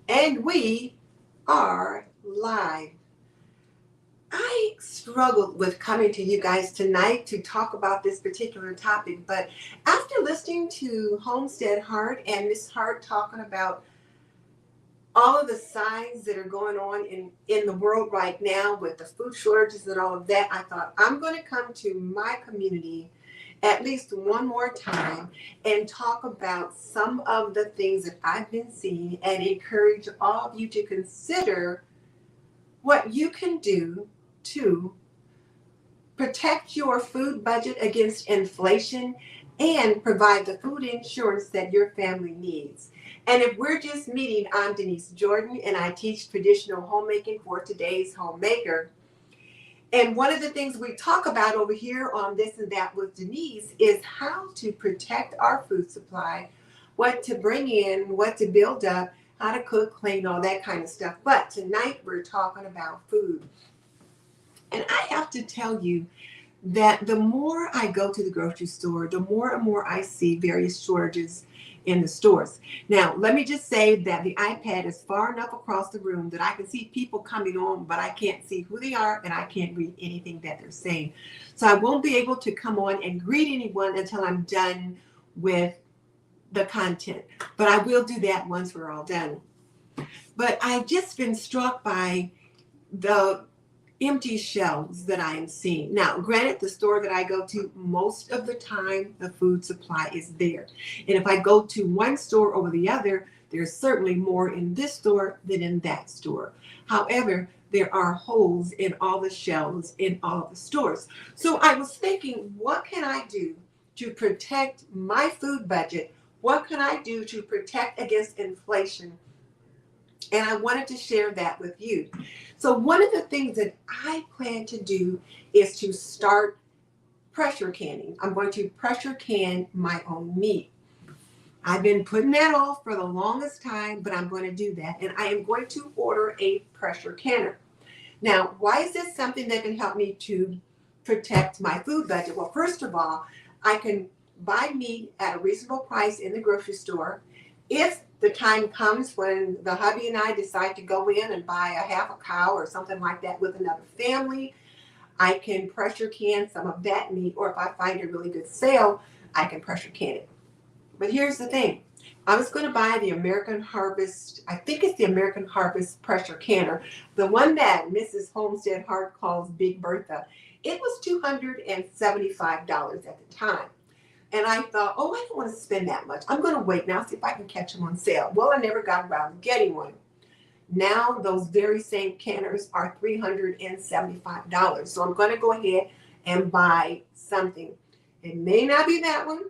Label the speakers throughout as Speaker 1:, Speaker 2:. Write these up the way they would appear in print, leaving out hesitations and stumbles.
Speaker 1: And we are live. I struggled with coming to you guys tonight to talk about this particular topic, but after listening to Homestead Hart and Miss Hart talking about all of the signs that are going on in the world right now with the food shortages and all of that, I thought I'm going to come to my community at least one more time and talk about some of the things that I've been seeing and encourage all of you to consider what you can do to protect your food budget against inflation and provide the food insurance that your family needs. And if we're just meeting, I'm Denise Jordan and I teach traditional homemaking for today's homemaker. And one of the things we talk about over here on This and That with Denise is how to protect our food supply, what to bring in, what to build up, how to cook, clean, all that kind of stuff. But tonight we're talking about food. And I have to tell you that the more I go to the grocery store, the more and more I see various shortages in the stores. Now, let me just say that the iPad is far enough across the room that I can see people coming on, but I can't see who they are and I can't read anything that they're saying. So I won't be able to come on and greet anyone until I'm done with the content. But I will do that once we're all done. But I've just been struck by the empty shelves that I am seeing. Now, granted, the store that I go to, most of the time, the food supply is there. And if I go to one store over the other, there's certainly more in this store than in that store. However, there are holes in all the shelves in all of the stores. So I was thinking, what can I do to protect my food budget? What can I do to protect against inflation? And I wanted to share that with you. So, one of the things that I plan to do is to start pressure canning. I'm going to pressure can my own meat. I've been putting that off for the longest time, but I'm going to do that. And I am going to order a pressure canner. Now, why is this something that can help me to protect my food budget? Well, first of all, I can buy meat at a reasonable price in the grocery store. If the time comes when the hubby and I decide to go in and buy a half a cow or something like that with another family, I can pressure can some of that meat, or if I find a really good sale, I can pressure can it. But here's the thing. I was going to buy the American Harvest, I think it's the American Harvest pressure canner, the one that Mrs. Homestead Hart calls Big Bertha. It was $275 at the time. And I thought, oh, I don't want to spend that much. I'm going to wait now, see if I can catch them on sale. Well, I never got around to getting one. Now, those very same canners are $375. So I'm going to go ahead and buy something. It may not be that one.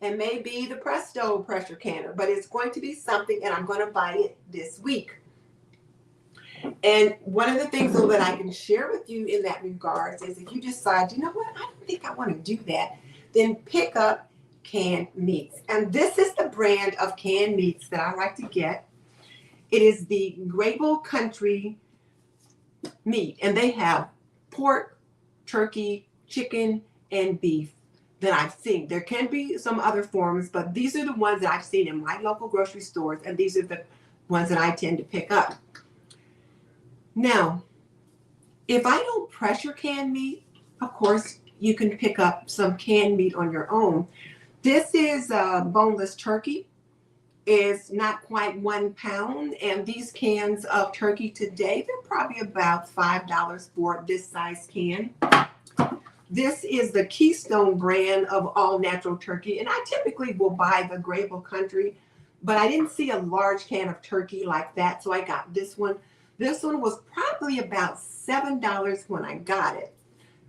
Speaker 1: It may be the Presto pressure canner, but it's going to be something, and I'm going to buy it this week. And one of the things though that I can share with you in that regards is if you decide, you know what, I don't think I want to do that, then pick up canned meats. And this is the brand of canned meats that I like to get. It is the Grable Country meat, and they have pork, turkey, chicken, and beef that I've seen. There can be some other forms, but these are the ones that I've seen in my local grocery stores, and these are the ones that I tend to pick up. Now, if I don't pressure can meat, of course, you can pick up some canned meat on your own. This is boneless turkey. Is not quite 1 pound, and these cans of turkey today, they're probably about $5 for this size can. This is the Keystone brand of all natural turkey, and I typically will buy the Grable Country, but I didn't see a large can of turkey like that, so I got this one. This one was probably about $7 when I got it,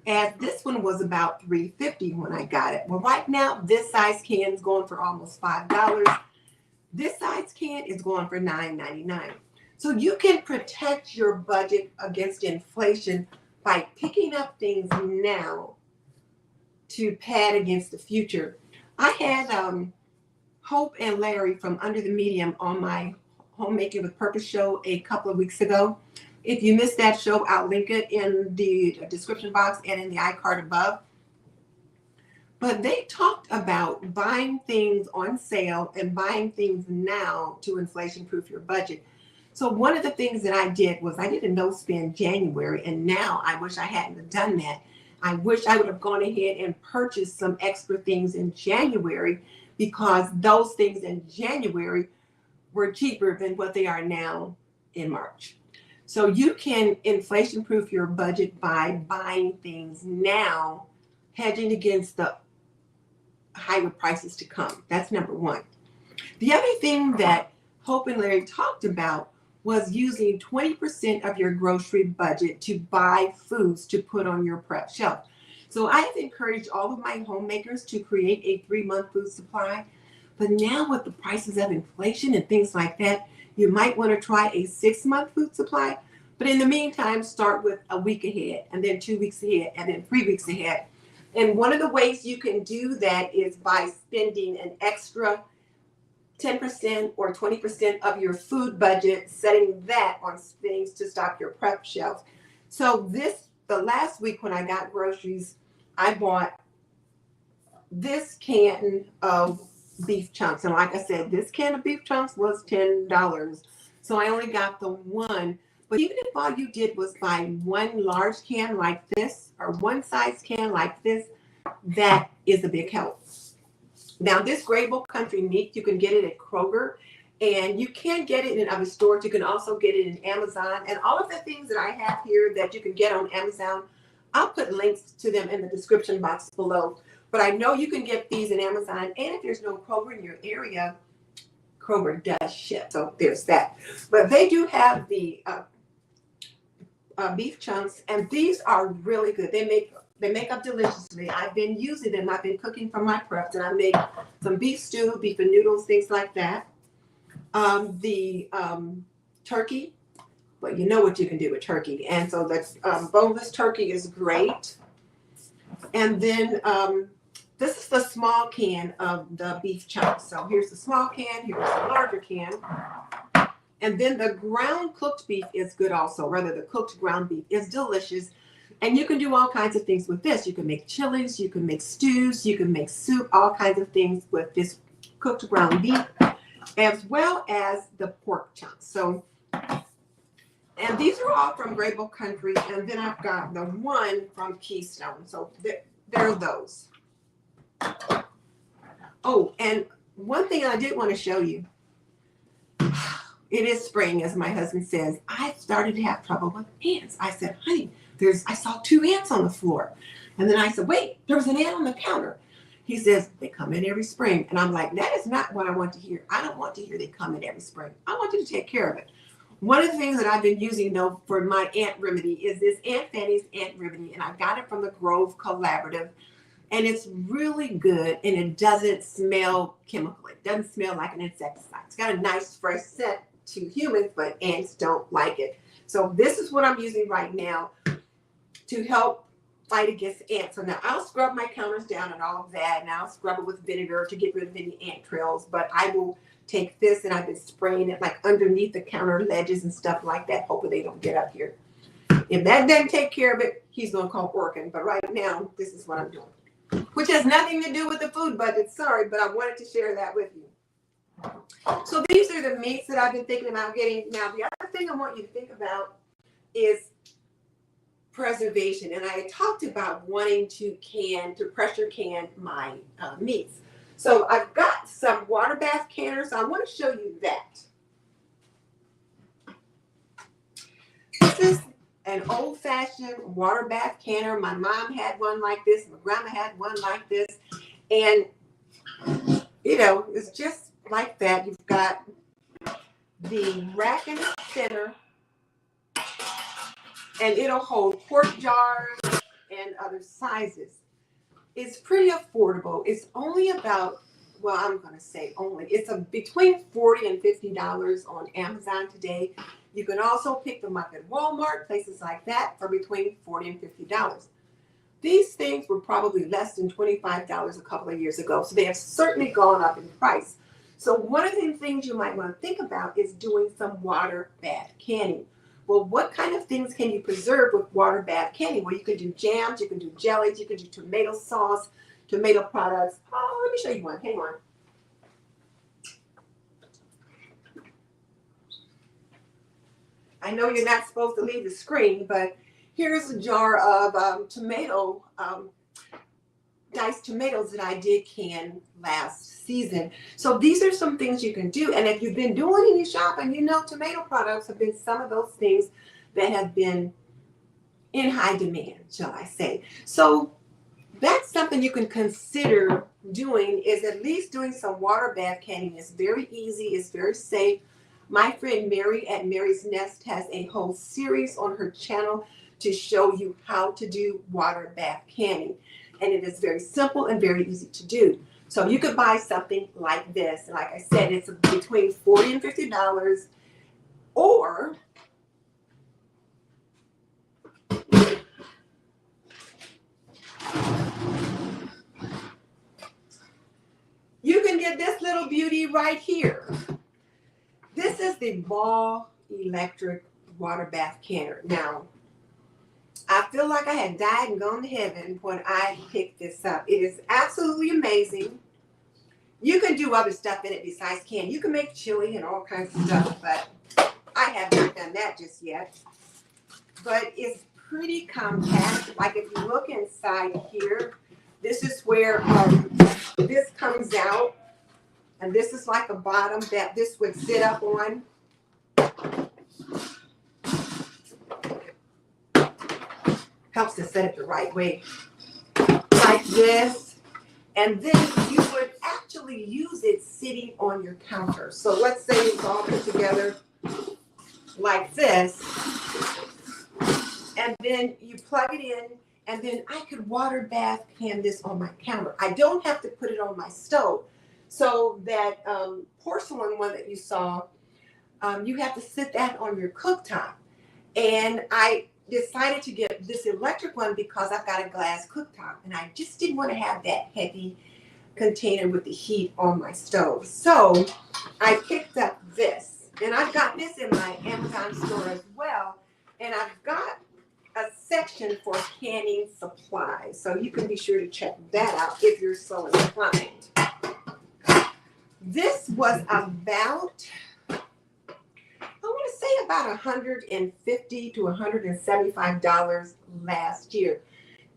Speaker 1: and this one was about $3.50 when I got it. Well, right now, this size can is going for almost $5. This size can is going for $9.99. So you can protect your budget against inflation by picking up things now to pad against the future. I had Hope and Larry from Under the Medium on my Homemaking with Purpose show a couple of weeks ago. If you missed that show, I'll link it in the description box and in the iCard above. But they talked about buying things on sale and buying things now to inflation proof your budget. So one of the things that I did was I did a no spend January, and now I wish I hadn't have done that. I wish I would have gone ahead and purchased some extra things in January, because those things in January were cheaper than what they are now in March. So you can inflation proof your budget by buying things now, hedging against the higher prices to come. That's number one. The other thing that Hope and Larry talked about was using 20% of your grocery budget to buy foods to put on your prep shelf. So I have encouraged all of my homemakers to create a 3-month food supply. But now with the prices of inflation and things like that, you might want to try a 6-month food supply. But in the meantime, start with a week ahead, and then 2 weeks ahead, and then 3 weeks ahead. And one of the ways you can do that is by spending an extra 10% or 20% of your food budget, setting that on things to stock your prep shelf. So the last week when I got groceries, I bought this can of beef chunks. And like I said, this can of beef chunks was $10. So I only got the one. But even if all you did was buy one large can like this, or one size can like this, that is a big help. Now, this Grable Country meat, you can get it at Kroger, and you can get it in other stores. You can also get it in Amazon. And all of the things that I have here that you can get on Amazon, I'll put links to them in the description box below. But I know you can get these in Amazon. And if there's no Kroger in your area, Kroger does ship. So there's that. But they do have the beef chunks, and these are really good. They make up deliciously. I've been using them. I've been cooking for my preps, and I make some beef stew, beef and noodles, things like that. The turkey, well, you know what you can do with turkey. And so the boneless turkey is great. And then this is the small can of the beef chunks. So here's the small can, here's the larger can. And then the ground cooked beef is good also. Rather, the cooked ground beef is delicious. And you can do all kinds of things with this. You can make chilies, you can make stews, you can make soup, all kinds of things with this cooked ground beef, as well as the pork chunks. So, and these are all from Grable Country. And then I've got the one from Keystone. So there are those. Oh, and one thing I did want to show you. It is spring, as my husband says. I started to have trouble with ants. I said, honey, I saw 2 ants on the floor. And then I said, wait, there was an ant on the counter. He says, they come in every spring. And I'm like, that is not what I want to hear. I don't want to hear they come in every spring. I want you to take care of it. One of the things that I've been using, though, for my ant remedy is this Aunt Fanny's Ant Remedy. And I got it from the Grove Collaborative. And it's really good, and it doesn't smell chemical. It doesn't smell like an insecticide. It's got a nice, fresh scent to humans, but ants don't like it. So this is what I'm using right now to help fight against ants. So now I'll scrub my counters down and all of that, and I'll scrub it with vinegar to get rid of any ant trails. But I will take this, and I've been spraying it like underneath the counter ledges and stuff like that, hoping they don't get up here. If that doesn't take care of it, he's going to call Orkin. But right now, this is what I'm doing, which has nothing to do with the food budget. Sorry, but I wanted to share that with you. So these are the meats that I've been thinking about getting. Now, the other thing I want you to think about is preservation. And I talked about wanting to pressure can my meats. So I've got some water bath canners. I want to show you that. This is an old-fashioned water bath canner. My mom had one like this. My grandma had one like this. And, you know, it's just like that. You've got the rack in the center, and it'll hold quart jars and other sizes. It's pretty affordable. It's only about, well, I'm going to say only, it's between $40 and $50 on Amazon today. You can also pick them up at Walmart, places like that, for between $40 and $50. These things were probably less than $25 a couple of years ago, so they have certainly gone up in price. So one of the things you might want to think about is doing some water bath canning. Well, what kind of things can you preserve with water bath canning? Well, you can do jams, you can do jellies, you can do tomato sauce, tomato products. Oh, let me show you one. Hang on. I know you're not supposed to leave the screen, but here's a jar of diced tomatoes that I did can last season. So these are some things you can do. And if you've been doing any shopping, you know tomato products have been some of those things that have been in high demand, shall I say. So that's something you can consider doing, is at least doing some water bath canning. It's very easy. It's very safe. My friend Mary at Mary's Nest has a whole series on her channel to show you how to do water bath canning. And it is very simple and very easy to do. So you could buy something like this. And like I said, it's between $40 and $50. Or you can get this little beauty right here. This is the Ball Electric Water Bath Canner. Now, I feel like I had died and gone to heaven when I picked this up. It is absolutely amazing. You can do other stuff in it besides canning. You can make chili and all kinds of stuff, but I have not done that just yet. But it's pretty compact. Like if you look inside here, this is where this comes out. And this is like a bottom that this would sit up on. Helps to set it the right way, like this. And then you would actually use it sitting on your counter. So let's say it's all put together like this. And then you plug it in, and then I could water bath can this on my counter. I don't have to put it on my stove. So that porcelain one that you saw, you have to sit that on your cooktop. And I decided to get this electric one because I've got a glass cooktop and I just didn't want to have that heavy container with the heat on my stove. So I picked up this, and I've got this in my Amazon store as well. And I've got a section for canning supplies. So you can be sure to check that out if you're so inclined. This was about, I want to say about $150 to $175 last year.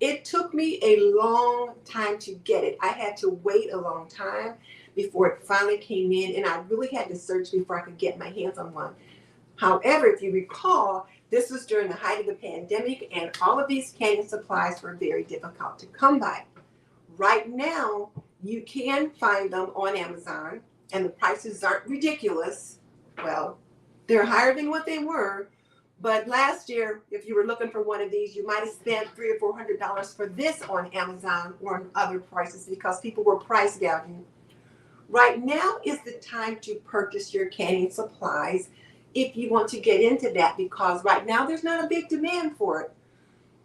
Speaker 1: It took me a long time to get it. I had to wait a long time before it finally came in, and I really had to search before I could get my hands on one. However, if you recall, this was during the height of the pandemic, and all of these canning supplies were very difficult to come by. Right now, you can find them on Amazon, and the prices aren't ridiculous. Well, they're higher than what they were, but last year, if you were looking for one of these, you might have spent $300 or $400 for this on Amazon or on other prices because people were price gouging. Right now is the time to purchase your canning supplies if you want to get into that, because right now there's not a big demand for it.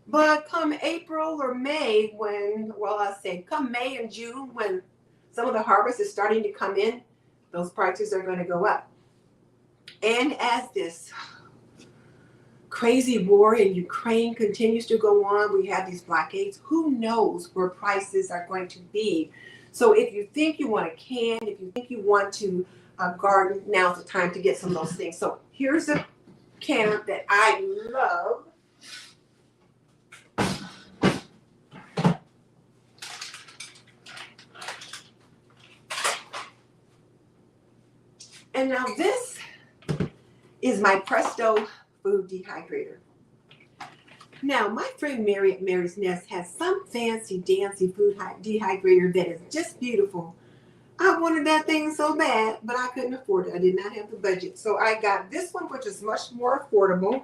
Speaker 1: But come April or May, come May and June, when some of the harvest is starting to come in, those prices are going to go up. And as this crazy war in Ukraine continues to go on, we have these blockades, who knows where prices are going to be. So if you think you want to can, if you think you want to garden, now's the time to get some of those things. So here's a canner that I love. And now this is my Presto food dehydrator. Now, my friend Mary at Mary's Nest has some fancy dancy food dehydrator that is just beautiful. I wanted that thing so bad, but I couldn't afford it. I did not have the budget. So I got this one, which is much more affordable.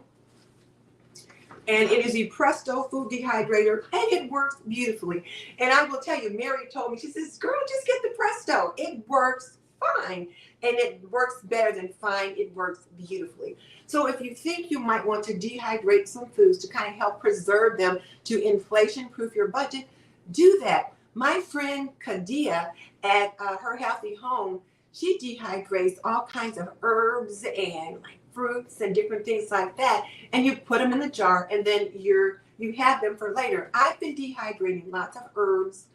Speaker 1: And it is a Presto food dehydrator, and it works beautifully. And I will tell you, Mary told me, she says, girl, just get the Presto. It works fine. And it works better than fine. It works beautifully. So if you think you might want to dehydrate some foods to kind of help preserve them to inflation-proof your budget, do that. My friend Kadia at her Healthy Home, she dehydrates all kinds of herbs and like fruits and different things like that. And you put them in the jar, and then you have them for later. I've been dehydrating lots of herbs.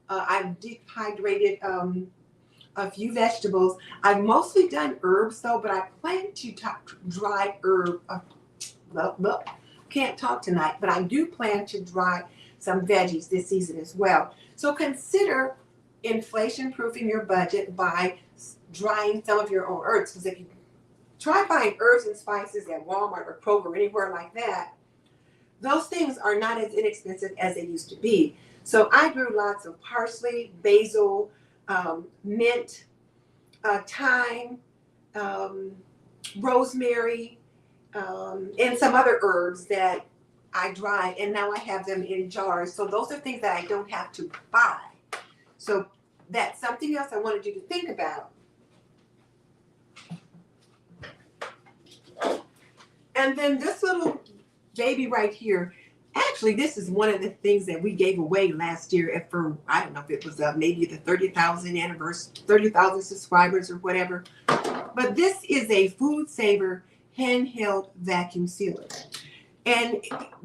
Speaker 1: I've dehydrated a few vegetables. I've mostly done herbs though, but I plan to dry herb. Can't talk tonight, but I do plan to dry some veggies this season as well. So consider inflation proofing your budget by drying some of your own herbs. Because if you try buying herbs and spices at Walmart or Kroger or anywhere like that, those things are not as inexpensive as they used to be. So I grew lots of parsley, basil, mint, thyme, rosemary, and some other herbs that I dried, and now I have them in jars. So those are things that I don't have to buy. So that's something else I wanted you to think about. And then this little baby right here, actually, this is one of the things that we gave away last year for, I don't know if it was maybe the 30,000 anniversary, 30,000 subscribers or whatever. But this is a Food Saver handheld vacuum sealer. And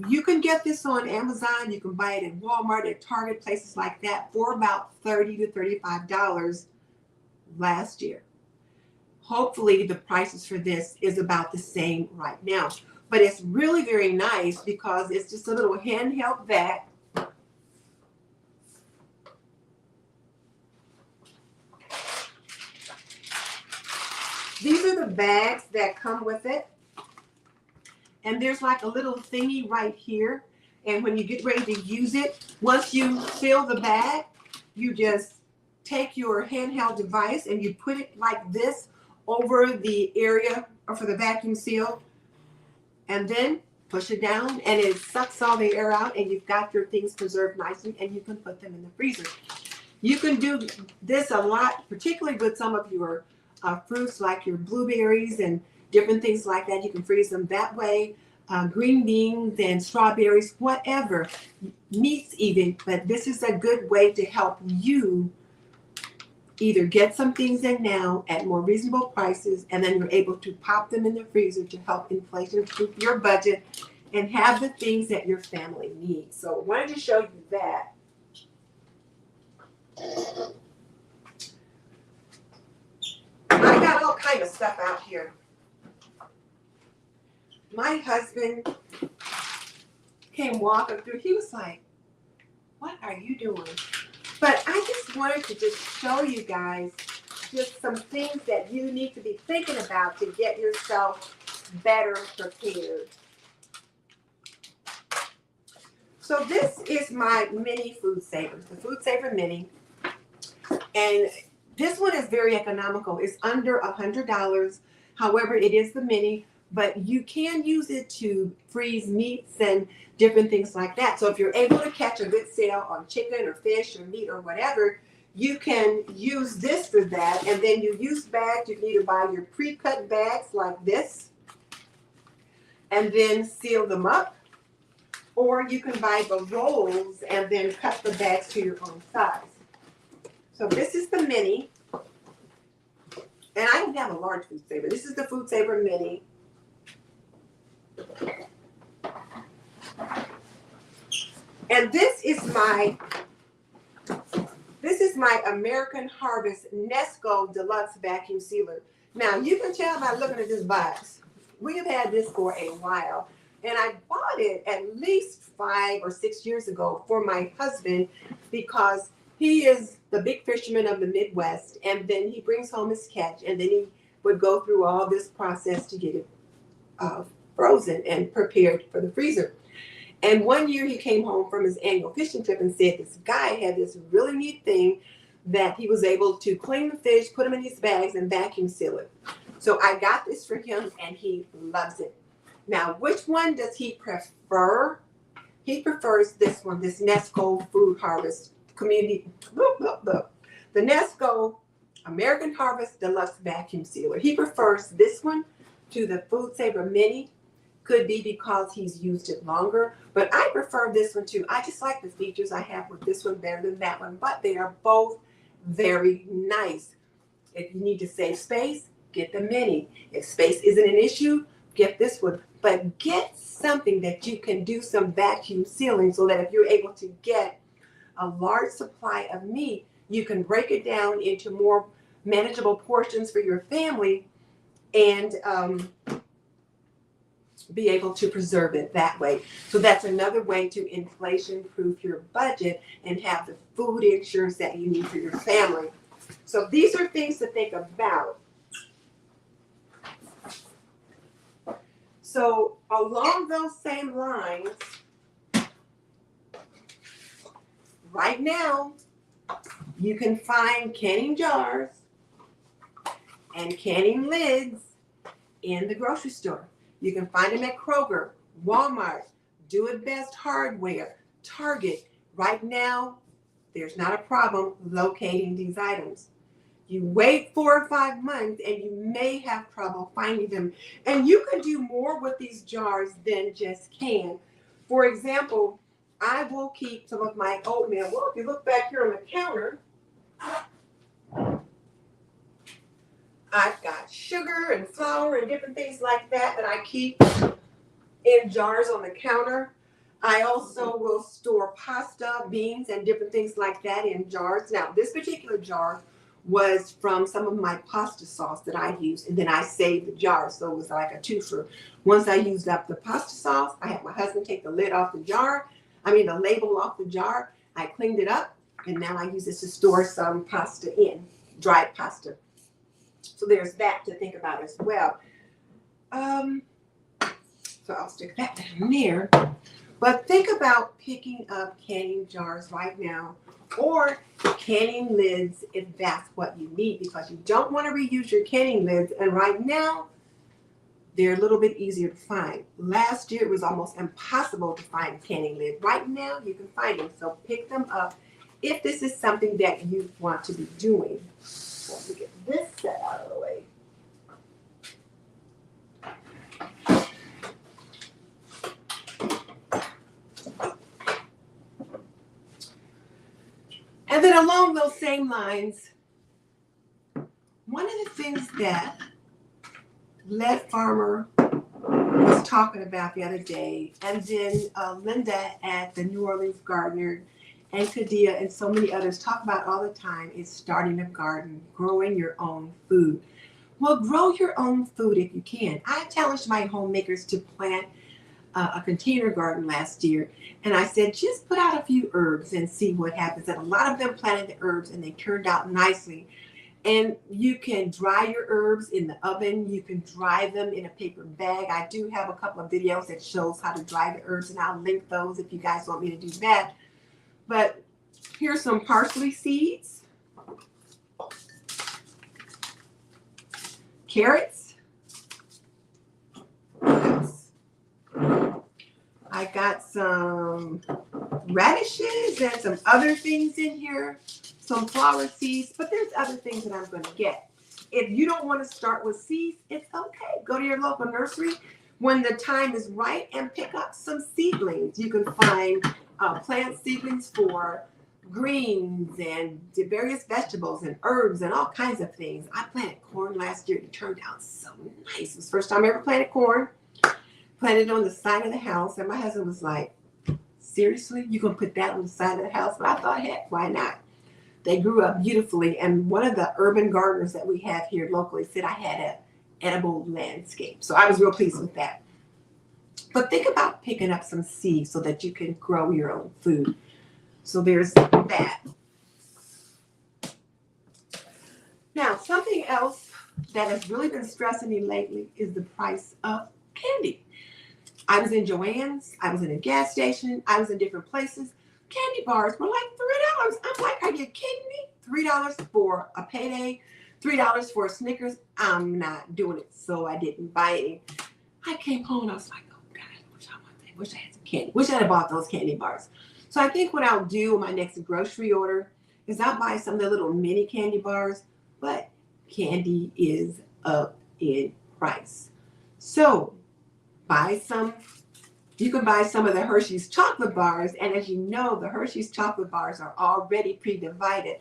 Speaker 1: you can get this on Amazon. You can buy it at Walmart, at Target, places like that for about $30 to $35 last year. Hopefully the prices for this is about the same right now. But it's really very nice because it's just a little handheld vac. These are the bags that come with it. And there's like a little thingy right here. And when you get ready to use it, once you fill the bag, you just take your handheld device and you put it like this over the area for the vacuum seal. And then push it down and it sucks all the air out and you've got your things preserved nicely and you can put them in the freezer. You can do this a lot, particularly with some of your fruits like your blueberries and different things like that. You can freeze them that way. Green beans and strawberries, whatever, meats even. But this is a good way to help you either get some things in now at more reasonable prices, and then you're able to pop them in the freezer to help inflation-proof your budget and have the things that your family needs. So I wanted to show you that. I got all kind of stuff out here. My husband came walking through. He was like, "What are you doing?" But I just wanted to just show you guys just some things that you need to be thinking about to get yourself better prepared. So this is my mini Food Saver, the Food Saver Mini. And this one is very economical. It's under $100. However, it is the mini, but you can use it to freeze meats and different things like that. So if you're able to catch a good sale on chicken or fish or meat or whatever, you can use this for that. And then you use bags. You can either buy your pre-cut bags like this and then seal them up, or you can buy the rolls and then cut the bags to your own size. So this is the mini. And I don't have a large Food Saver. This is the Food Saver Mini. And this is my American Harvest Nesco Deluxe Vacuum Sealer. Now you can tell by looking at this box, we have had this for a while. And I bought it at least 5 or 6 years ago for my husband because he is the big fisherman of the Midwest, and then he brings home his catch, and then he would go through all this process to get it frozen and prepared for the freezer. And one year he came home from his annual fishing trip and said this guy had this really neat thing that he was able to clean the fish, put them in these bags, and vacuum seal it. So I got this for him, and he loves it. Now, which one does he prefer? He prefers this one, this Nesco Food Harvest Community, the Nesco American Harvest Deluxe Vacuum Sealer. He prefers this one to the Food Saver Mini. Could be because he's used it longer, but I prefer this one too. I just like the features I have with this one better than that one, but they are both very nice. If you need to save space, get the Mini. If space isn't an issue, get this one. But get something that you can do some vacuum sealing so that if you're able to get a large supply of meat, you can break it down into more manageable portions for your family, and be able to preserve it that way. So that's another way to inflation-proof your budget and have the food insurance that you need for your family. So these are things to think about. So along those same lines, right now, you can find canning jars and canning lids in the grocery store. You can find them at Kroger, Walmart, Do It Best Hardware, Target. Right now, there's not a problem locating these items. You wait 4 or 5 months and you may have trouble finding them. And you can do more with these jars than just can. For example, I will keep some of my oatmeal. Well, if you look back here on the counter, I've got sugar and flour and different things like that I keep in jars on the counter. I also will store pasta, beans, and different things like that in jars. Now, this particular jar was from some of my pasta sauce that I used, and then I saved the jar, so it was like a twofer. Once I used up the pasta sauce, I had my husband take the lid off the jar. The label off the jar. I cleaned it up, and now I use this to store some pasta in, dried pasta. So there's that to think about as well. So I'll stick that down there. But think about picking up canning jars right now, or canning lids if that's what you need, because you don't want to reuse your canning lids. And right now, they're a little bit easier to find. Last year, it was almost impossible to find a canning lid. Right now, you can find them. So pick them up if this is something that you want to be doing. Let me get this set out of the way. And then along those same lines, one of the things that Lead Farmer was talking about the other day, and then Linda at the New Orleans Gardener, and Kadia and so many others talk about all the time, is starting a garden, growing your own food. Well, grow your own food if you can. I challenged my homemakers to plant a container garden last year, and I said, just put out a few herbs and see what happens. And a lot of them planted the herbs, and they turned out nicely. And you can dry your herbs in the oven. You can dry them in a paper bag. I do have a couple of videos that shows how to dry the herbs, and I'll link those if you guys want me to do that. But here's some parsley seeds, carrots. I got some radishes and some other things in here, some flower seeds, but there's other things that I'm going to get. If you don't want to start with seeds, it's okay. Go to your local nursery when the time is right and pick up some seedlings. You can find plant seedlings for greens and various vegetables and herbs and all kinds of things. I planted corn last year. It turned out so nice. It was the first time I ever planted corn. Planted on the side of the house, and my husband was like, seriously, you gonna put that on the side of the house? But I thought, heck, why not? They grew up beautifully, and one of the urban gardeners that we have here locally said I had an edible landscape. So I was real pleased with that. But think about picking up some seeds so that you can grow your own food. So there's that. Now, something else that has really been stressing me lately is the price of candy. I was in Joann's, I was in a gas station, I was in different places. Candy bars were like $3. I'm like, are you kidding me? $3 for a payday, $3 for a Snickers. I'm not doing it, so I didn't buy any. I came home and I was like, oh God, I wish I had some candy. Wish I had bought those candy bars. So I think what I'll do on my next grocery order is I'll buy some of the little mini candy bars, but candy is up in price. So buy some. You can buy some of the Hershey's chocolate bars, and as you know, the Hershey's chocolate bars are already pre-divided.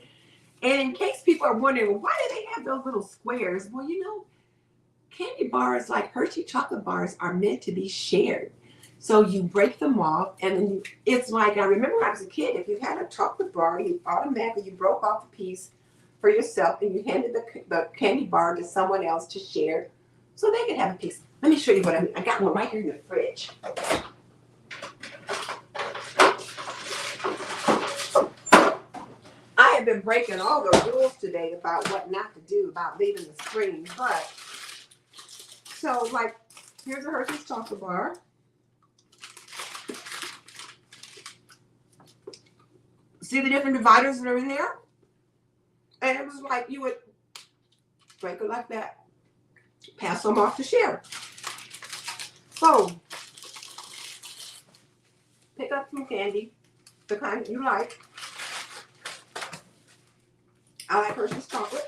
Speaker 1: And in case people are wondering, why do they have those little squares? Well, you know, candy bars like Hershey chocolate bars are meant to be shared. So you break them off, and then it's like, I remember when I was a kid, if you had a chocolate bar, you broke off a piece for yourself and you handed the candy bar to someone else to share so they can have a piece. Let me show you what I mean. I got one right here in the fridge. I have been breaking all the rules today about what not to do about leaving the screen, but so like here's a Hershey's chocolate bar. See the different dividers that are in there? And it was like you would break it like that, pass them off to share. So pick up some candy, the kind that you like. I like Hershey's chocolate.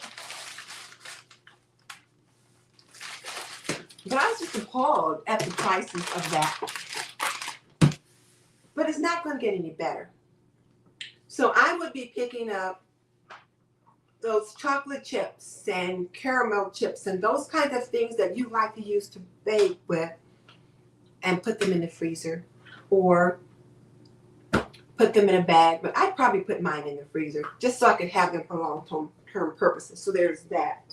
Speaker 1: But I was just appalled at the prices of that. But it's not going to get any better. So I would be picking up those chocolate chips and caramel chips and those kinds of things that you like to use to bake with and put them in the freezer or put them in a bag. But I'd probably put mine in the freezer just so I could have them for long-term purposes. So there's that.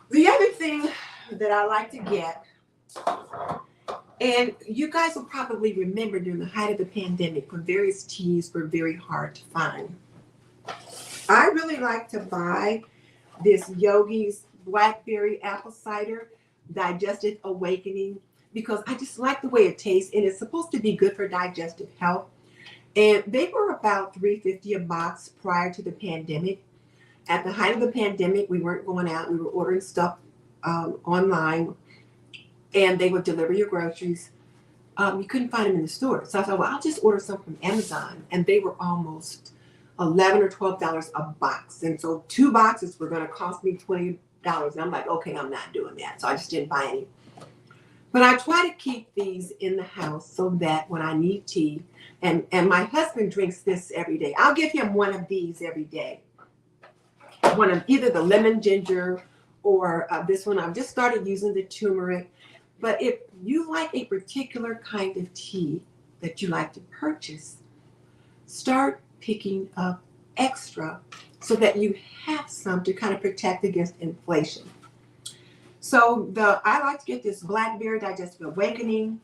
Speaker 1: The other thing that I like to get, and you guys will probably remember during the height of the pandemic when various teas were very hard to find. I really like to buy this Yogi's Blackberry Apple Cider Digestive Awakening because I just like the way it tastes and it's supposed to be good for digestive health. And they were about $3.50 a box prior to the pandemic. At the height of the pandemic, we weren't going out. We were ordering stuff online. And they would deliver your groceries. You couldn't find them in the store. So I thought, well, I'll just order some from Amazon. And they were almost $11 or $12 a box. And so 2 boxes were going to cost me $20. And I'm like, okay, I'm not doing that. So I just didn't buy any. But I try to keep these in the house so that when I need tea, and my husband drinks this every day. I'll give him one of these every day. One of either the lemon ginger or this one. I've just started using the turmeric. But if you like a particular kind of tea that you like to purchase, start picking up extra so that you have some to kind of protect against inflation. So I like to get this Blackberry Digestive Awakening,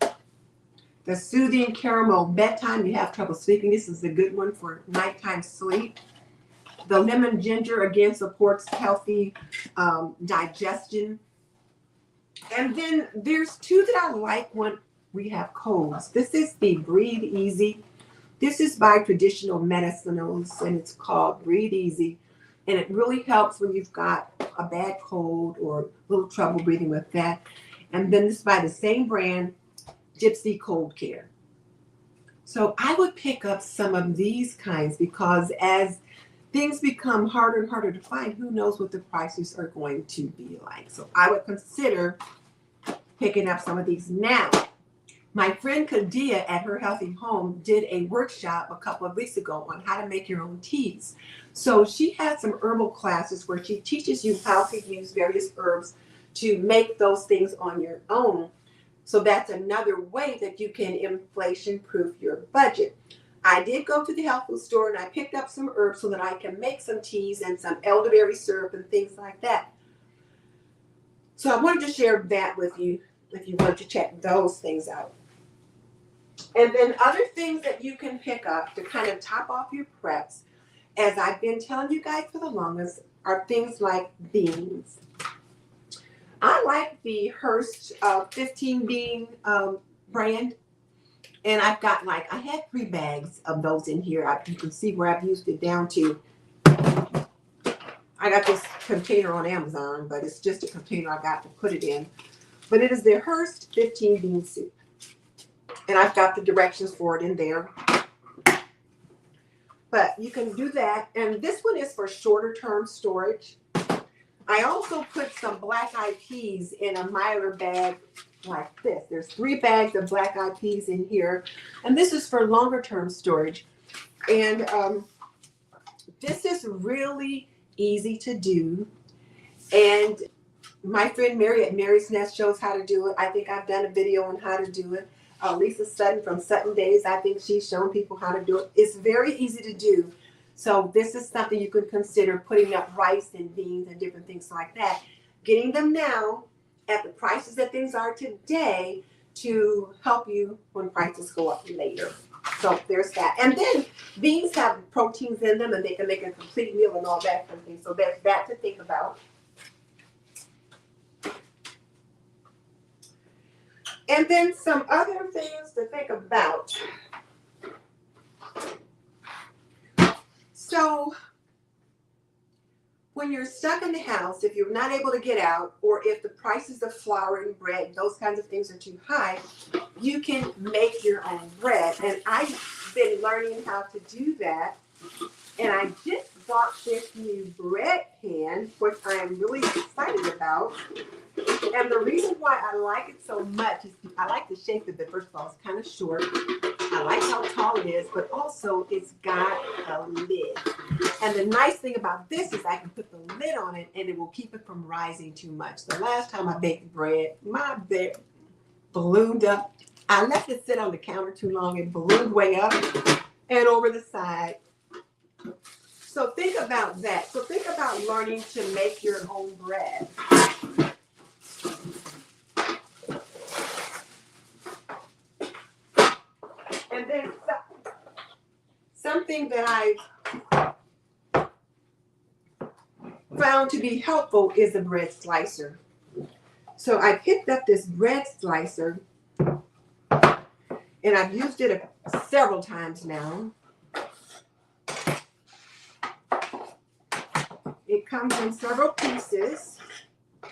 Speaker 1: the Soothing Caramel Bedtime. You have trouble sleeping. This is a good one for nighttime sleep. The Lemon Ginger, again, supports healthy digestion. And then there's 2 that I like when we have colds. This is the Breathe Easy. This is by Traditional Medicinals, and it's called Breathe Easy. And it really helps when you've got a bad cold or a little trouble breathing with that. And then this is by the same brand, Gypsy Cold Care. So I would pick up some of these kinds because as things become harder and harder to find, who knows what the prices are going to be like. So I would consider picking up some of these now. My friend Kadia at her Healthy Home did a workshop a couple of weeks ago on how to make your own teas. So she had some herbal classes where she teaches you how to use various herbs to make those things on your own. So that's another way that you can inflation-proof your budget. I did go to the health food store and I picked up some herbs so that I can make some teas and some elderberry syrup and things like that. So I wanted to share that with you if you want to check those things out. And then other things that you can pick up to kind of top off your preps, as I've been telling you guys for the longest, are things like beans. I like the Hearst 15 bean brand. And I've got I had 3 bags of those in here. You can see where I've used it down to. I got this container on Amazon, but it's just a container I got to put it in. But it is the Hearst 15 bean soup. And I've got the directions for it in there. But you can do that. And this one is for shorter term storage. I also put some black-eyed peas in a Mylar bag like this. There's 3 bags of black-eyed peas in here. And this is for longer term storage. And this is really easy to do. And my friend Mary at Mary's Nest shows how to do it. I think I've done a video on how to do it. Lisa Sutton from Sutton Days. I think she's shown people how to do it. It's very easy to do. So this is something you can consider, putting up rice and beans and different things like that. Getting them now at the prices that things are today to help you when prices go up later. So there's that. And then beans have proteins in them and they can make a complete meal and all that kind of thing. So there's that to think about. And then some other things to think about. So when you're stuck in the house, if you're not able to get out, or if the prices of flour and bread, those kinds of things are too high, you can make your own bread. And I've been learning how to do that. And I just bought this new bread pan, which I am really excited about. And the reason why I like it so much is I like the shape of it. First of all, it's kind of short. I like how tall it is, but also it's got a lid. And the nice thing about this is I can put the lid on it and it will keep it from rising too much. The last time I baked bread, my bread ballooned up. I left it sit on the counter too long. It ballooned way up and over the side. So think about that. So think about learning to make your own bread. And then something that I've found to be helpful is a bread slicer. So I picked up this bread slicer and I've used it several times now. It comes in several pieces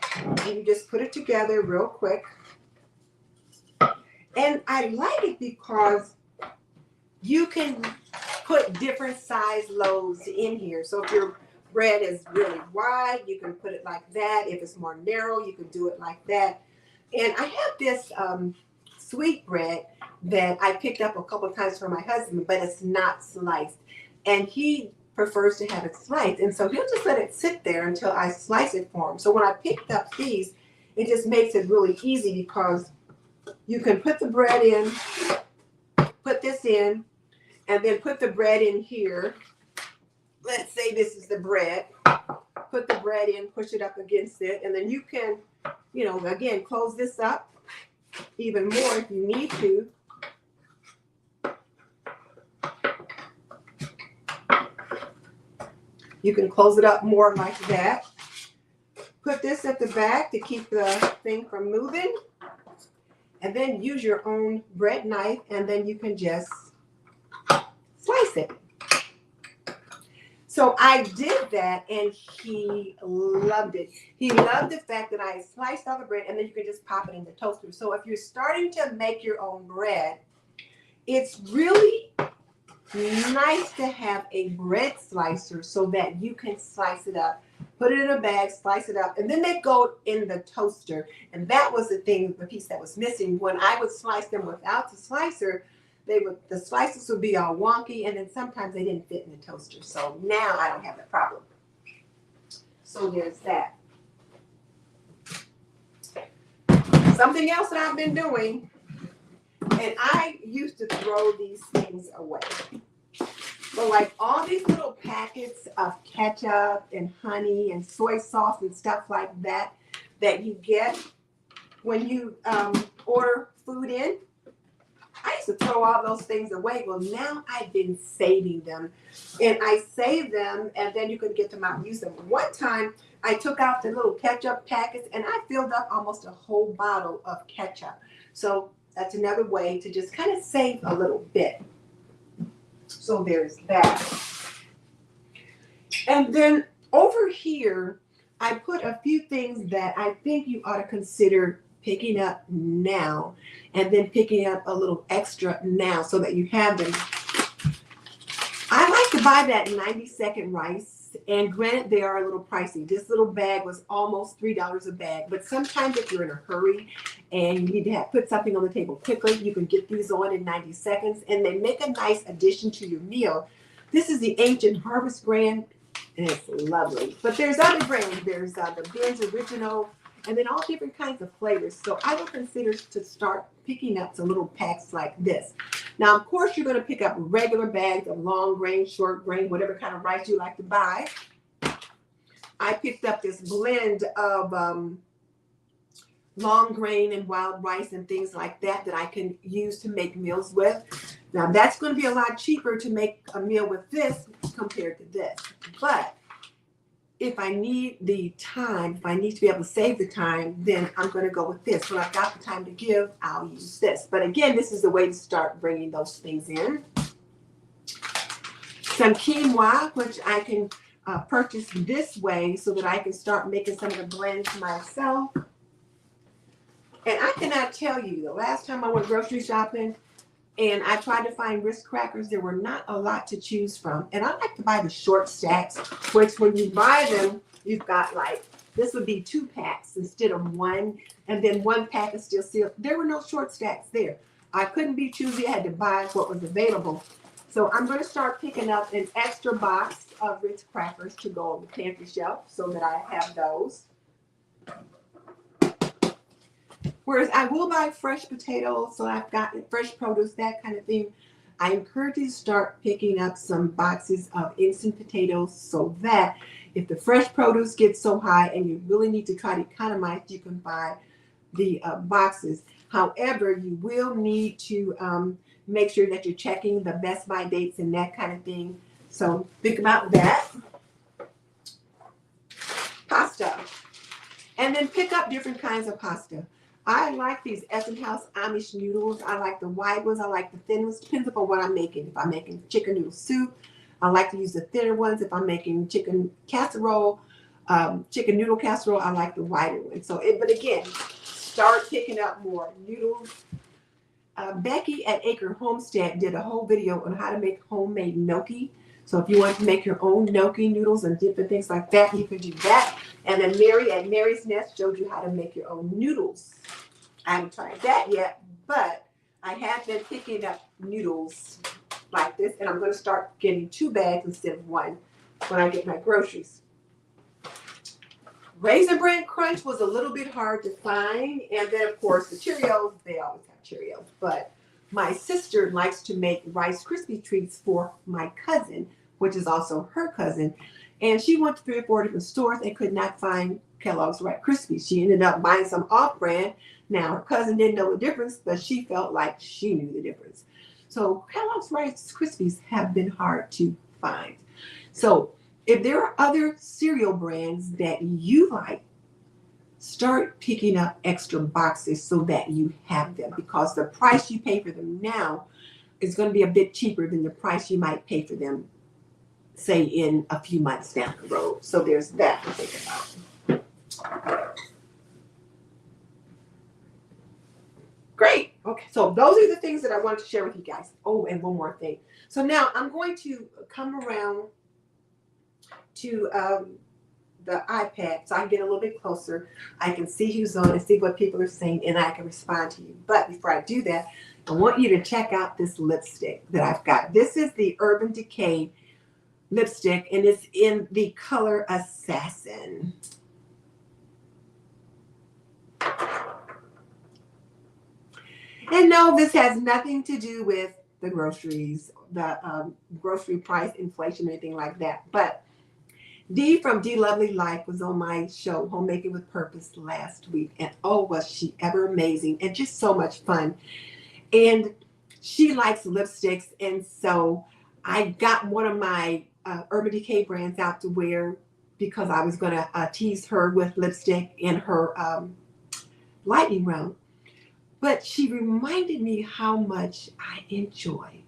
Speaker 1: and you just put it together real quick. And I like it because you can put different size loaves in here. So if your bread is really wide, you can put it like that. If it's more narrow, you can do it like that. And I have this sweet bread that I picked up a couple of times for my husband, but it's not sliced. And he prefers to have it sliced. And so he'll just let it sit there until I slice it for him. So when I picked up these, it just makes it really easy because you can put the bread in, put this in, and then put the bread in here. Let's say this is the bread. Put the bread in, push it up against it, and then you can, you know, again, close this up even more if you need to. You can close it up more like that. Put this at the back to keep the thing from moving. And then use your own bread knife, and then you can just slice it. So I did that, and he loved it. He loved the fact that I sliced all the bread, and then you can just pop it in the toaster. So if you're starting to make your own bread, it's really nice to have a bread slicer so that you can slice it up. Put it in a bag, slice it up, and then they go in the toaster. And that was the thing, the piece that was missing. When I would slice them without the slicer, the slices would be all wonky, and then sometimes they didn't fit in the toaster. So now I don't have that problem. So there's that. Something else that I've been doing, and I used to throw these things away. So like all these little packets of ketchup and honey and soy sauce and stuff like that that you get when you order food in, I used to throw all those things away. Well, now I've been saving them. And I save them, and then you can get them out and use them. One time, I took out the little ketchup packets, and I filled up almost a whole bottle of ketchup. So that's another way to just kind of save a little bit. So there's that. And then over here, I put a few things that I think you ought to consider picking up now, and then picking up a little extra now so that you have them. I like to buy that 90-second rice, and granted, they are a little pricey. This little bag was almost $3 a bag, but sometimes if you're in a hurry and you need to put something on the table quickly, you can get these on in 90 seconds, and they make a nice addition to your meal. This is the Ancient Harvest brand, and it's lovely. But there's other brands. There's the Ben's Original, and then all different kinds of flavors. So I would consider to start picking up some little packs like this. Now, of course, you're going to pick up regular bags of long grain, short grain, whatever kind of rice you like to buy. I picked up this blend of long grain and wild rice and things like that that I can use to make meals with. Now, that's going to be a lot cheaper to make a meal with this compared to this. But if I need the time, if I need to be able to save the time, then I'm going to go with this. When I've got the time to give, I'll use this. But again, this is the way to start bringing those things in. Some quinoa, which I can purchase this way so that I can start making some of the blends myself. And I cannot tell you, the last time I went grocery shopping and I tried to find Ritz crackers, there were not a lot to choose from. And I like to buy the short stacks, which when you buy them, you've got like, this would be 2 packs instead of 1. And then 1 pack is still sealed. There were no short stacks there. I couldn't be choosy. I had to buy what was available. So I'm going to start picking up an extra box of Ritz crackers to go on the pantry shelf so that I have those. Whereas I will buy fresh potatoes, so I've got fresh produce, that kind of thing. I encourage you to start picking up some boxes of instant potatoes so that if the fresh produce gets so high and you really need to try to economize, you can buy the boxes. However, you will need to make sure that you're checking the best by dates and that kind of thing. So think about that. Pasta. And then pick up different kinds of pasta. I like these Essen House Amish noodles. I like the wide ones. I like the thin ones. Depends upon what I'm making. If I'm making chicken noodle soup, I like to use the thinner ones. If I'm making chicken casserole, chicken noodle casserole, I like the wider ones. So, but again, start picking up more noodles. Becky at Acre Homestead did a whole video on how to make homemade gnocchi. So if you want to make your own gnocchi noodles and different things like that, you can do that. And then Mary at Mary's Nest showed you how to make your own noodles. I haven't tried that yet, but I have been picking up noodles like this, and I'm going to start getting 2 bags instead of 1 when I get my groceries. Raisin Bran Crunch was a little bit hard to find, and then of course the Cheerios, they always have Cheerios, but my sister likes to make Rice Krispie treats for my cousin, which is also her cousin. And she went to 3 or 4 different stores and could not find Kellogg's Rice Krispies. She ended up buying some off-brand. Now, her cousin didn't know the difference, but she felt like she knew the difference. So Kellogg's Rice Krispies have been hard to find. So if there are other cereal brands that you like, start picking up extra boxes so that you have them, because the price you pay for them now is going to be a bit cheaper than the price you might pay for them, say, in a few months down the road. So there's that to think about. Great. Okay, so those are the things that I wanted to share with you guys. Oh, and one more thing. So now I'm going to come around to the iPad so I can get a little bit closer. I can see who's on and see what people are saying, and I can respond to you. But before I do that, I want you to check out this lipstick that I've got. This is the Urban Decay lipstick, and it's in the color Assassin. And no, this has nothing to do with the groceries, the grocery price inflation, anything like that. But Dee from Dee Lovely Life was on my show, Homemaking with Purpose, last week. And oh, was she ever amazing and just so much fun. And she likes lipsticks. And so I got one of my Urban Decay brands out to wear because I was going to tease her with lipstick in her lightning round. But she reminded me how much I enjoy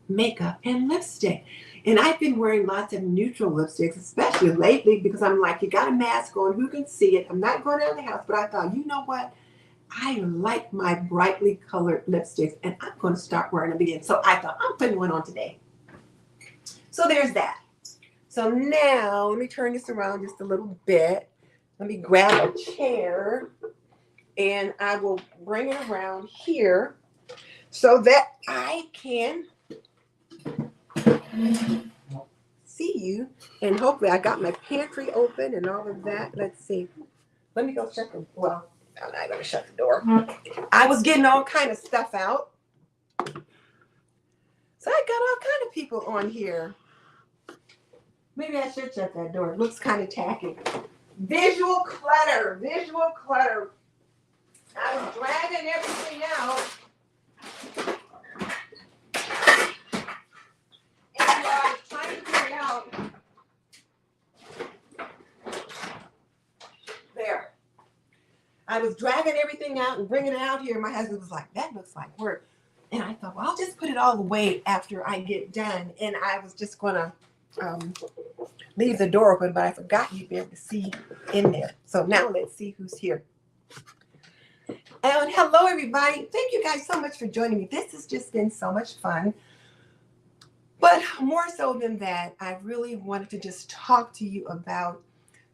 Speaker 1: makeup and lipstick. And I've been wearing lots of neutral lipsticks, especially lately, because I'm like, you got a mask on, who can see it? I'm not going out of the house, but I thought, you know what? I like my brightly colored lipsticks, and I'm going to start wearing them again. So I thought, I'm putting one on today. So there's that. So now, let me turn this around just a little bit. Let me grab a chair, and I will bring it around here so that I can see you. And hopefully I got my pantry open and all of that. Let's see. Let me go shut the, well, I'm not going to shut the door. I was getting all kind of stuff out. So I got all kind of people on here. Maybe I should shut that door. It looks kind of tacky. Visual clutter. Visual clutter. I was dragging everything out. And I was trying to figure out. There. I was dragging everything out and bringing it out here. My husband was like, that looks like work. And I thought, well, I'll just put it all away after I get done. And I was just going to leave the door open, but I forgot you'd be able to see in there. So now let's see who's here. And hello, everybody. Thank you guys so much for joining me. This has just been so much fun. But more so than that, I really wanted to just talk to you about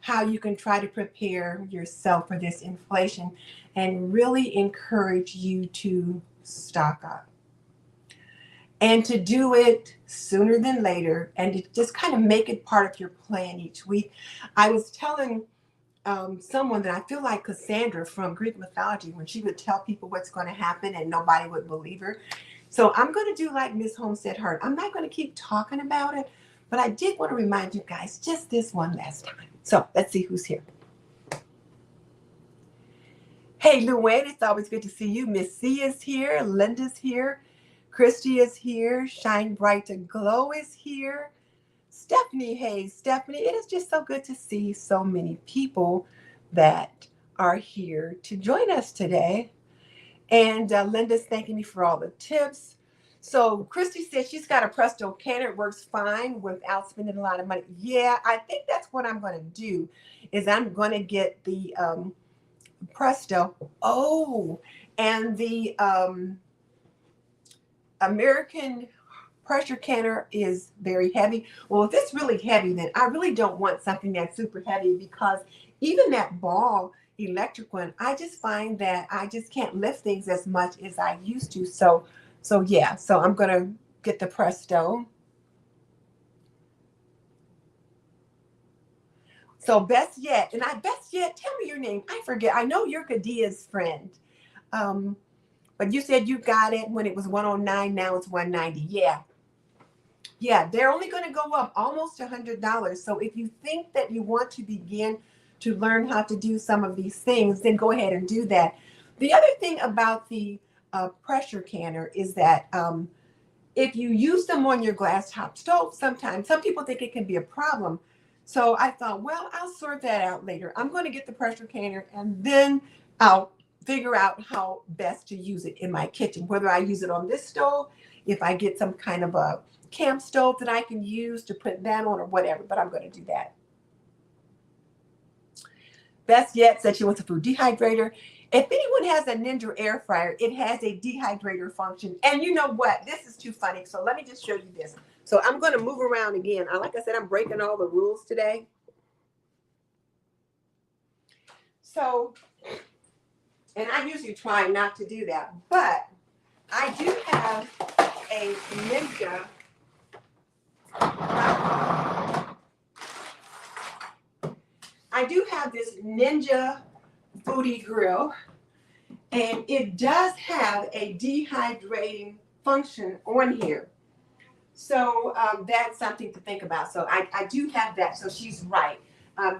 Speaker 1: how you can try to prepare yourself for this inflation and really encourage you to stock up. And to do it sooner than later and to just kind of make it part of your plan each week. I was telling someone that I feel like Cassandra from Greek mythology when she would tell people what's going to happen and nobody would believe her. So I'm going to do like Miss Homestead Hart. I'm not going to keep talking about it, but I did want to remind you guys just this one last time. So let's see who's here. Hey, Luann, it's always good to see you. Miss C is here. Linda's here. Christy is here. Shine Bright to Glow is here. Stephanie, hey, Stephanie, it is just so good to see so many people that are here to join us today. And Linda's thanking me for all the tips. So Christy says she's got a Presto canner. It works fine without spending a lot of money. Yeah, I think that's what I'm going to do is I'm going to get the Presto. Oh, and the American pressure canner is very heavy. Well, if it's really heavy, then I really don't want something that's super heavy because even that ball electric one, I just find that I just can't lift things as much as I used to. So yeah, so I'm going to get the Presto. So best yet, and best yet, tell me your name. I forget. I know you're Kadia's friend. But you said you got it when it was 109, now it's 190. Yeah. Yeah, they're only going to go up almost $100. So if you think that you want to begin to learn how to do some of these things, then go ahead and do that. The other thing about the pressure canner is that if you use them on your glass top stove, sometimes some people think it can be a problem. So I thought, well, I'll sort that out later. I'm going to get the pressure canner and then I'll figure out how best to use it in my kitchen, whether I use it on this stove, if I get some kind of a camp stove that I can use to put that on or whatever, but I'm going to do that. Best yet said she wants a food dehydrator. If anyone has a Ninja air fryer, it has a dehydrator function. And you know what? This is too funny. So let me just show you this. So I'm going to move around again. Like I said, I'm breaking all the rules today. So, and I usually try not to do that, but I do have a Ninja. I do have this Ninja Foodie grill, and it does have a dehydrating function on here. So that's something to think about. So I do have that. So she's right.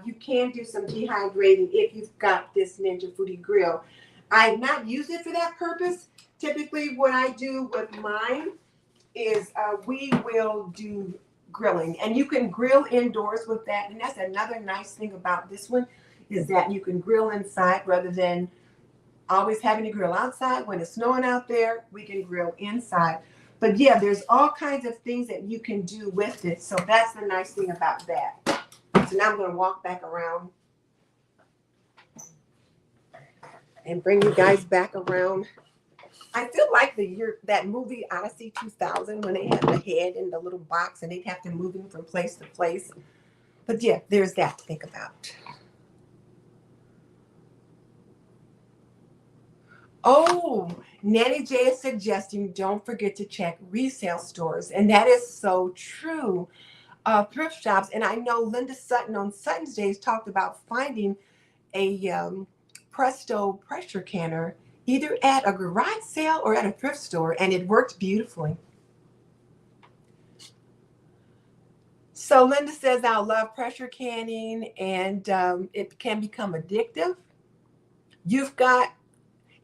Speaker 1: You can do some dehydrating if you've got this Ninja Foodie grill. I've not used it for that purpose. Typically what I do with mine is we will do grilling, and you can grill indoors with that. And that's another nice thing about this one is that you can grill inside rather than always having to grill outside. When it's snowing out there, we can grill inside. But yeah, there's all kinds of things that you can do with it. So that's the nice thing about that. So now I'm going to walk back around and bring you guys back around. I feel like that movie Odyssey 2000 when they had the head in the little box and they'd have to move him from place to place. But yeah, there's that to think about. Oh, Nanny J is suggesting don't forget to check resale stores. And that is so true. Thrift shops. And I know Linda Sutton on Sutton's Days talked about finding a Presto pressure canner either at a garage sale or at a thrift store, and it worked beautifully. So Linda says, I love pressure canning, and it can become addictive. You've got,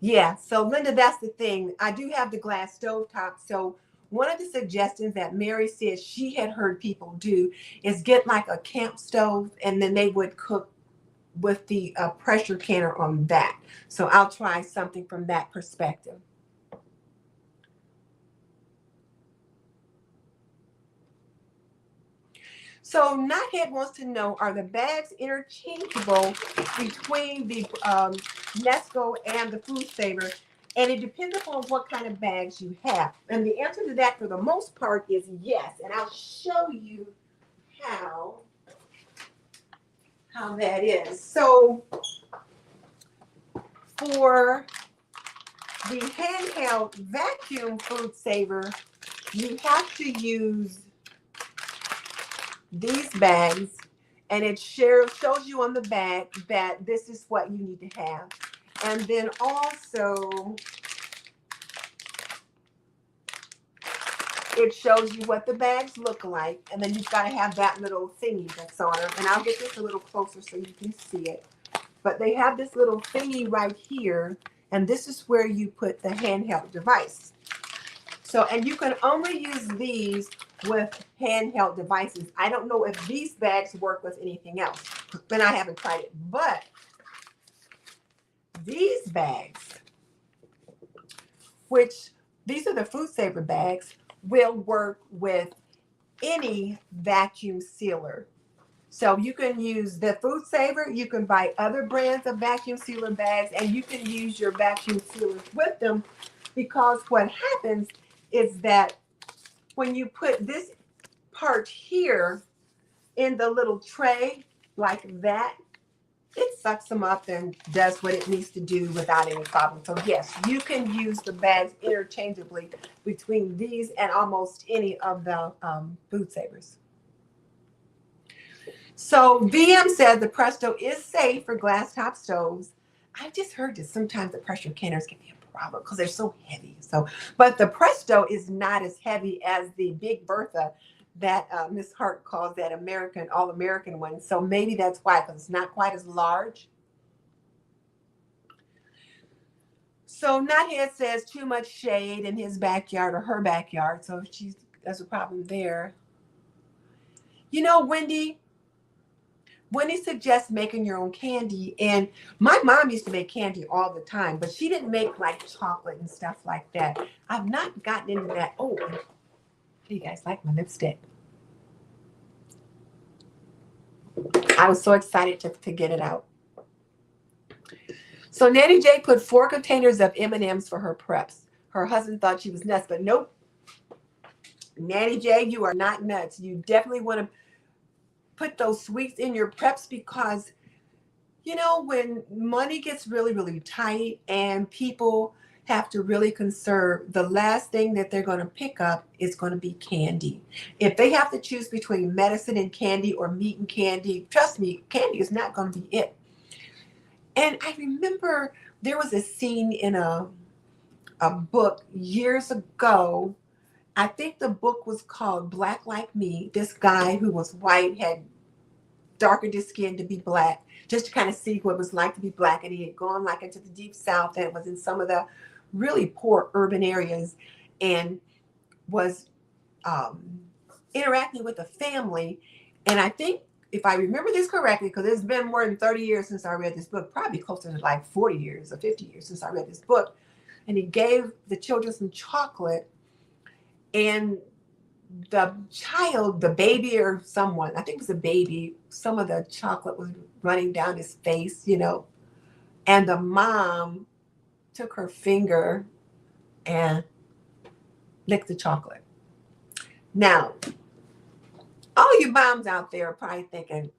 Speaker 1: yeah. So Linda, that's the thing. I do have the glass stove top. So one of the suggestions that Mary said she had heard people do is get like a camp stove, and then they would cook with the pressure canner on that. So I'll try something from that perspective. So Knothead wants to know, are the bags interchangeable between the Nesco and the Food Saver? And it depends upon what kind of bags you have. And the answer to that for the most part is yes. And I'll show you how that is. So for the handheld vacuum Food Saver, you have to use these bags, and it shows you on the back that this is what you need to have. And then also it shows you what the bags look like, and then you've got to have that little thingy that's on them. And I'll get this a little closer so you can see it. But they have this little thingy right here, and this is where you put the handheld device. So, and you can only use these with handheld devices. I don't know if these bags work with anything else, but I haven't tried it. But these bags, which these are the Food Saver bags, will work with any vacuum sealer. So you can use the Food Saver, you can buy other brands of vacuum sealer bags, and you can use your vacuum sealers with them, because what happens is that when you put this part here in the little tray like that, it sucks them up and does what it needs to do without any problem. So yes, you can use the bags interchangeably between these and almost any of the Food Savers. So VM said the Presto is safe for glass top stoves. I've just heard that sometimes the pressure canners can be a problem because they're so heavy. So, but the Presto is not as heavy as the Big Bertha that Miss Hart calls that American, all-American one. So maybe that's why, because it's not quite as large. So Knothead says too much shade in his backyard or her backyard. So there's a problem there. You know, Wendy suggests making your own candy, and my mom used to make candy all the time, but she didn't make like chocolate and stuff like that. I've not gotten into that. Oh, do you guys like my lipstick? I was so excited to get it out. So Nanny J put 4 containers of M&Ms for her preps. Her husband thought she was nuts, but nope. Nanny J, you are not nuts. You definitely want to put those sweets in your preps, because you know, when money gets really, really tight and people have to really conserve, the last thing that they're going to pick up is going to be candy. If they have to choose between medicine and candy or meat and candy, trust me, candy is not going to be it. And I remember there was a scene in a book years ago. I think the book was called Black Like Me. This guy who was white had darkened his skin to be black, just to kind of see what it was like to be black. And he had gone like into the deep south and was in some of the really poor urban areas, and was interacting with a family. And I think, if I remember this correctly, because it's been more than 30 years since I read this book, probably closer to like 40 years or 50 years since I read this book. And he gave the children some chocolate, and the child, the baby or someone, I think it was a baby, some of the chocolate was running down his face, you know, and the mom took her finger and licked the chocolate. Now, all you moms out there are probably thinking,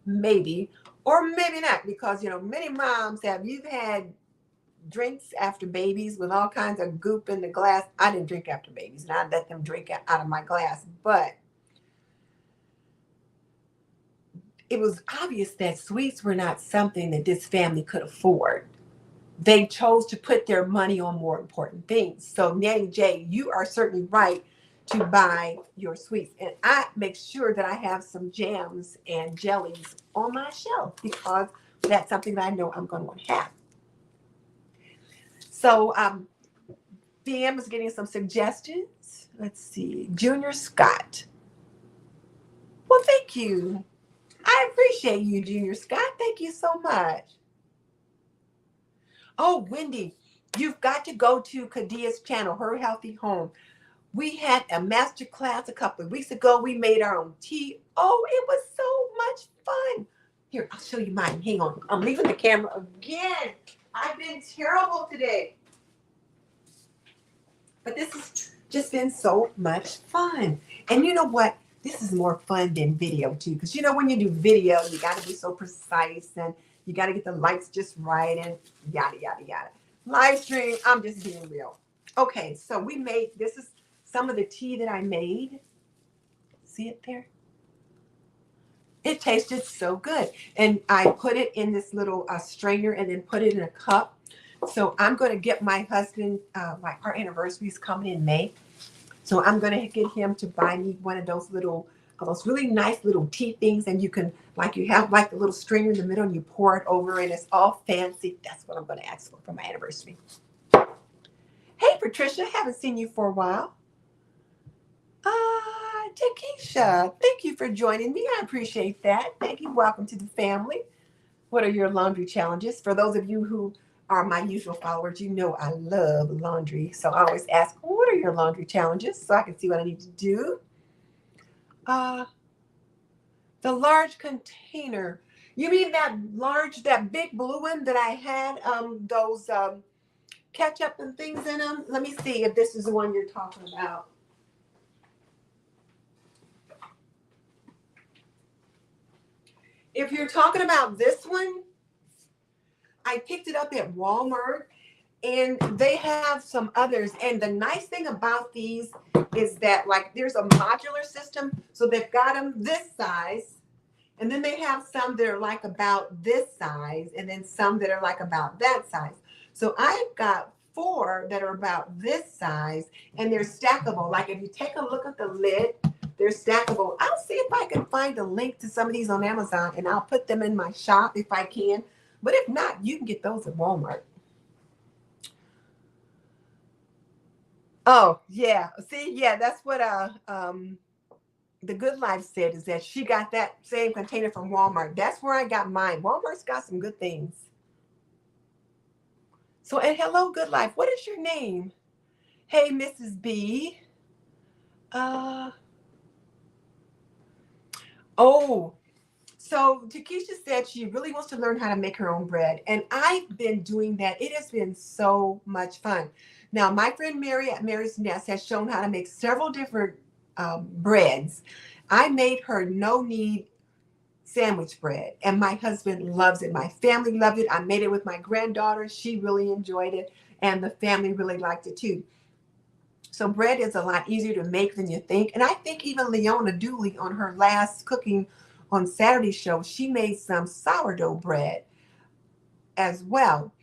Speaker 1: maybe, or maybe not, because, you know, many moms you've had drinks after babies with all kinds of goop in the glass. I didn't drink after babies, and I let them drink out of my glass. But it was obvious that sweets were not something that this family could afford. They chose to put their money on more important things. So Nanny J, you are certainly right to buy your sweets. And I make sure that I have some jams and jellies on my shelf because that's something that I know I'm going to want to have. So DM is getting some suggestions. Let's see. Junior Scott. Well, thank you. I appreciate you, Junior Scott. Thank you so much. Oh, Wendy, you've got to go to Kadia's channel, Her Healthy Home. We had a master class a couple of weeks ago. We made our own tea. Oh, it was so much fun. Here, I'll show you mine. Hang on. I'm leaving the camera again. I've been terrible today. But this has just been so much fun. And you know what? This is more fun than video too. Because you know when you do video, you got to be so precise and you got to get the lights just right and yada, yada, yada. Live stream, I'm just being real. Okay, so we made, this is some of the tea that I made. See it there? It tasted so good. And I put it in this little strainer and then put it in a cup. So I'm going to get my husband, like our anniversary is coming in May. So I'm going to get him to buy me one of those little, those really nice little tea things. And you can, like you have like the little strainer in the middle and you pour it over and it's all fancy. That's what I'm going to ask for my anniversary. Hey, Patricia, haven't seen you for a while. Takesha, thank you for joining me. I appreciate that. Thank you. Welcome to the family. What are your laundry challenges? For those of you who are my usual followers, you know I love laundry. So I always ask, what are your laundry challenges? So I can see what I need to do. The large container. You mean that large, that big blue one that I had those ketchup and things in them? Let me see if this is the one you're talking about. If you're talking about this one, I picked it up at Walmart and they have some others. And the nice thing about these is that like there's a modular system. So they've got them this size. And then they have some that are like about this size and then some that are like about that size. So I've got 4 that are about this size and they're stackable. Like if you take a look at the lid, they're stackable. I'll see if I can find a link to some of these on Amazon and I'll put them in my shop if I can. But if not, you can get those at Walmart. Oh, yeah. See, yeah, that's what the Good Life said is that she got that same container from Walmart. That's where I got mine. Walmart's got some good things. So, and hello, Good Life. What is your name? Hey, Mrs. B. Oh, so Takesha said she really wants to learn how to make her own bread. And I've been doing that. It has been so much fun. Now, my friend Mary at Mary's Nest has shown how to make several different breads. I made her no-knead sandwich bread, and my husband loves it. My family loved it. I made it with my granddaughter. She really enjoyed it, and the family really liked it too. So bread is a lot easier to make than you think. And I think even Leona Dooley on her last cooking on Saturday show, she made some sourdough bread as well.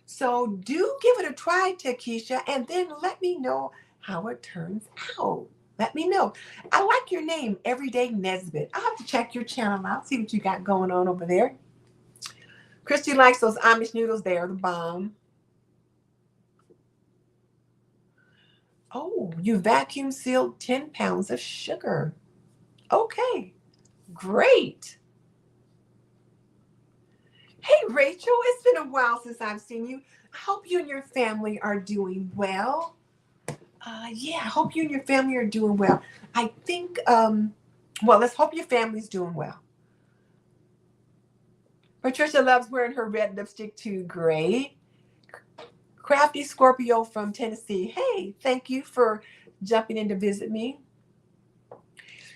Speaker 1: So do give it a try, Takesha, and then let me know how it turns out. Let me know. I like your name, Everyday Nesbitt. I'll have to check your channel out, see what you got going on over there. Christy likes those Amish noodles. They are the bomb. Oh, you vacuum sealed 10 pounds of sugar. Okay, great. Hey, Rachel, it's been a while since I've seen you. I hope you and your family are doing well. Yeah, I hope you and your family are doing well. I think, well, let's hope your family's doing well. Patricia loves wearing her red lipstick too. Great. Crafty Scorpio from Tennessee. Hey, thank you for jumping in to visit me.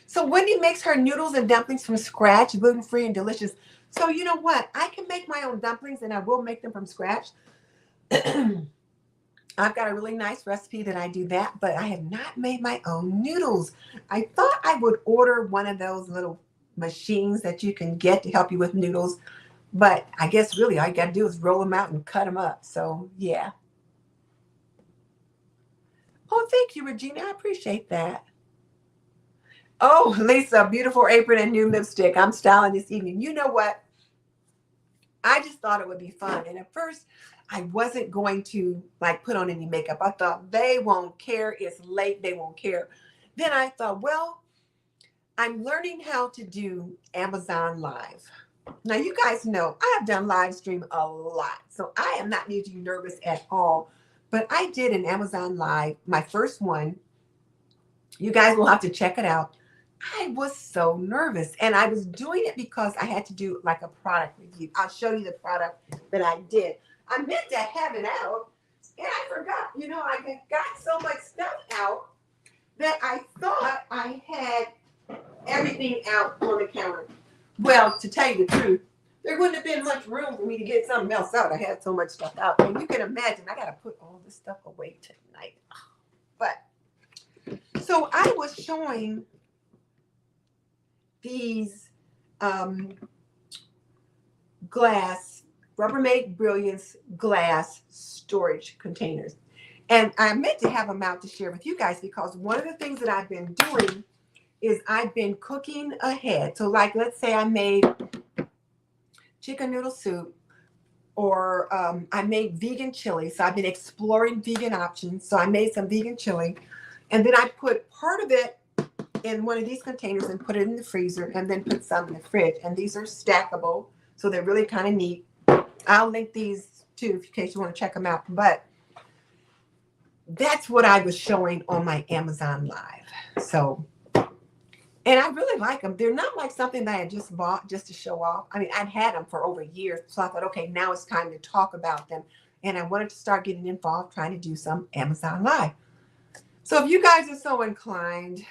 Speaker 1: So Wendy makes her noodles and dumplings from scratch, gluten-free and delicious. So you know what? I can make my own dumplings and I will make them from scratch. I've got a really nice recipe that I do that, but I have not made my own noodles. I thought I would order one of those little machines that you can get to help you with noodles. But I guess really all you got to do is roll them out and cut them up. So yeah. Oh, thank you, Regina. I appreciate that. Oh, Lisa, beautiful apron and new lipstick. I'm styling this evening. You know what? I just thought it would be fun. And at first, I wasn't going to like put on any makeup. I thought they won't care. It's late. They won't care. Then I thought, well, I'm learning how to do Amazon Live. Now, you guys know I have done live stream a lot, so I am not need to be nervous at all. But I did an Amazon Live, my first one. You guys will have to check it out. I was so nervous, and I was doing it because I had to do like a product review. I'll show you the product that I did. I meant to have it out, and I forgot. You know, I got so much stuff out that I thought I had everything out on the counter. Well, to tell you the truth, there wouldn't have been much room for me to get something else out. I had so much stuff out. And you can imagine, I got to put all this stuff away tonight. But, so I was showing these glass, Rubbermaid Brilliance glass storage containers. And I meant to have them out to share with you guys because one of the things that I've been doing is I've been cooking ahead. So like, let's say I made chicken noodle soup or I made vegan chili. So I've been exploring vegan options. So I made some vegan chili and then I put part of it in one of these containers and put it in the freezer and then put some in the fridge. And these are stackable. So they're really kind of neat. I'll link these too in case you want to check them out. But that's what I was showing on my Amazon Live. So, and I really like them. They're not like something that I just bought just to show off. I mean, I'd had them for over years. So I thought, okay, now it's time to talk about them. And I wanted to start getting involved trying to do some Amazon Live. So if you guys are so inclined,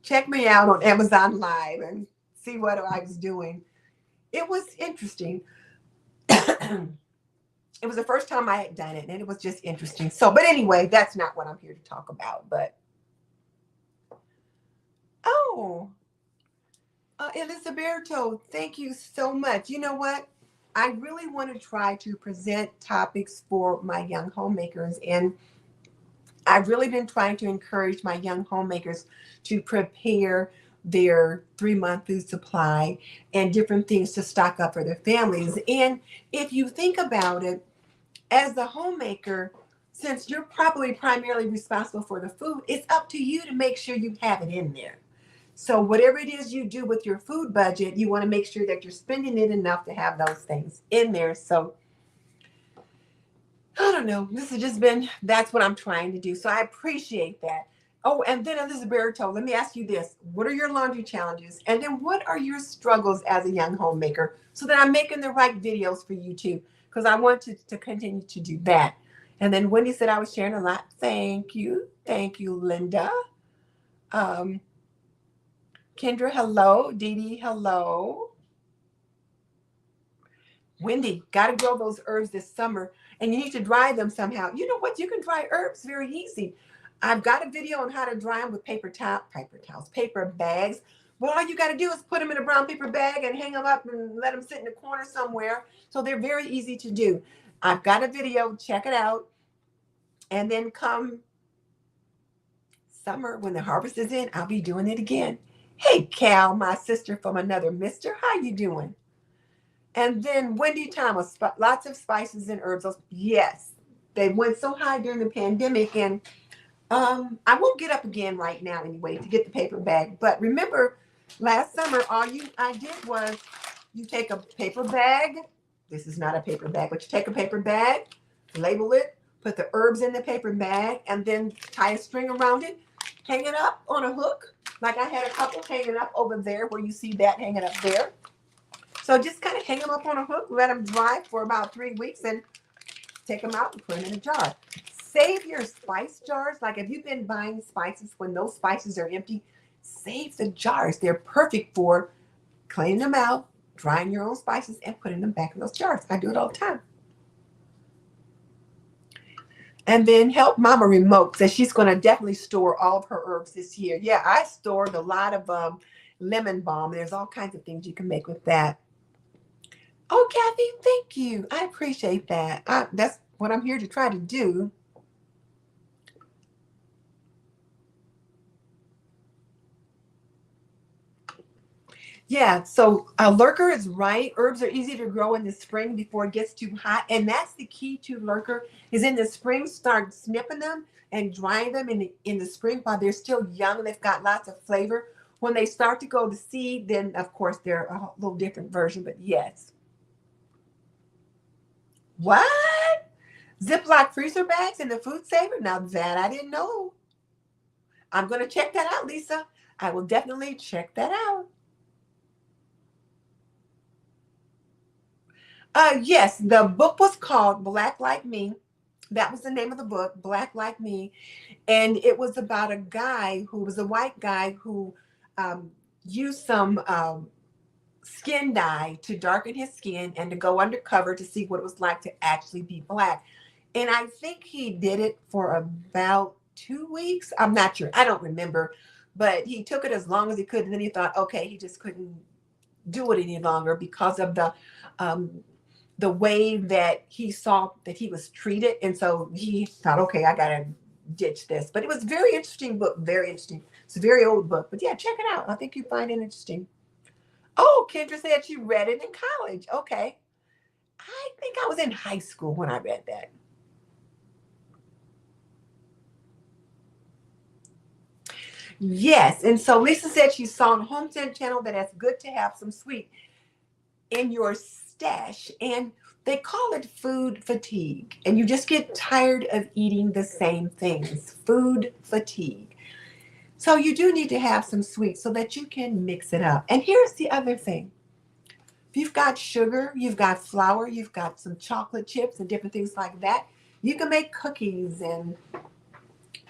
Speaker 1: check me out on Amazon Live and see what I was doing. It was interesting. It was the first time I had done it, and it was just interesting. So, but anyway, that's not what I'm here to talk about. But, oh, Elisaberto, thank you so much. You know what? I really want to try to present topics for my young homemakers, and I've really been trying to encourage my young homemakers to prepare their 3-month food supply and different things to stock up for their families. And if you think about it, as the homemaker, since you're probably primarily responsible for the food, it's up to you to make sure you have it in there. So whatever it is you do with your food budget, you want to make sure that you're spending it enough to have those things in there. So I don't know. This has just been, that's what I'm trying to do. So I appreciate that. Oh, and then Elisaberto, let me ask you this. What are your laundry challenges? And then what are your struggles as a young homemaker so that I'm making the right videos for you too? Because I want to continue to do that. And then Wendy said I was sharing a lot. Thank you. Thank you, Linda. Kendra, hello. Dee Dee, hello. Wendy, got to grow those herbs this summer. And you need to dry them somehow. You know what? You can dry herbs very easy. I've got a video on how to dry them with paper bags. Well, all you got to do is put them in a brown paper bag and hang them up and let them sit in the corner somewhere. So they're very easy to do. I've got a video. Check it out. And then come summer when the harvest is in, I'll be doing it again. Hey, Cal, my sister from another mister. How you doing? And then Wendy Thomas, lots of spices and herbs. Yes, they went so high during the pandemic. And I won't get up again right now anyway to get the paper bag. But remember, last summer, I did was you take a paper bag. This is not a paper bag, but you take a paper bag, label it, put the herbs in the paper bag, and then tie a string around it, hang it up on a hook. Like I had a couple hanging up over there where you see that hanging up there. So just kind of hang them up on a hook, let them dry for about 3 weeks, and take them out and put them in a jar. Save your spice jars. Like if you've been buying spices when those spices are empty, save the jars. They're perfect for cleaning them out, drying your own spices, and putting them back in those jars. I do it all the time. And then Help Mama Remote says she's going to definitely store all of her herbs this year. Yeah, I stored a lot of lemon balm. There's all kinds of things you can make with that. Oh, Kathy, thank you. I appreciate that. That's what I'm here to try to do. Yeah, so lurker is right. Herbs are easy to grow in the spring before it gets too hot. And that's the key to lurker is in the spring, start snipping them and drying them in the spring while they're still young. They've got lots of flavor. When they start to go to seed, then of course they're a little different version, but yes. What? Ziploc freezer bags in the food saver? Now that I didn't know. I'm going to check that out, Lisa. I will definitely check that out. Yes, the book was called Black Like Me. That was the name of the book, Black Like Me. And it was about a guy who was a white guy who um, used some skin dye to darken his skin and to go undercover to see what it was like to actually be black. And I think he did it for about 2 weeks. I'm not sure. I don't remember. But he took it as long as he could. And then he thought, okay, he just couldn't do it any longer because of the way that he saw that he was treated. And so he thought, okay, I got to ditch this. But it was a very interesting book. Very interesting. It's a very old book. But yeah, check it out. I think you find it interesting. Oh, Kendra said she read it in college. Okay. I think I was in high school when I read that. Yes. And so Lisa said she saw on Homestead Channel that it's good to have some sweet in your stash. And they call it food fatigue. And you just get tired of eating the same things. Food fatigue. So you do need to have some sweets so that you can mix it up. And here's the other thing. If you've got sugar, you've got flour, you've got some chocolate chips and different things like that, you can make cookies and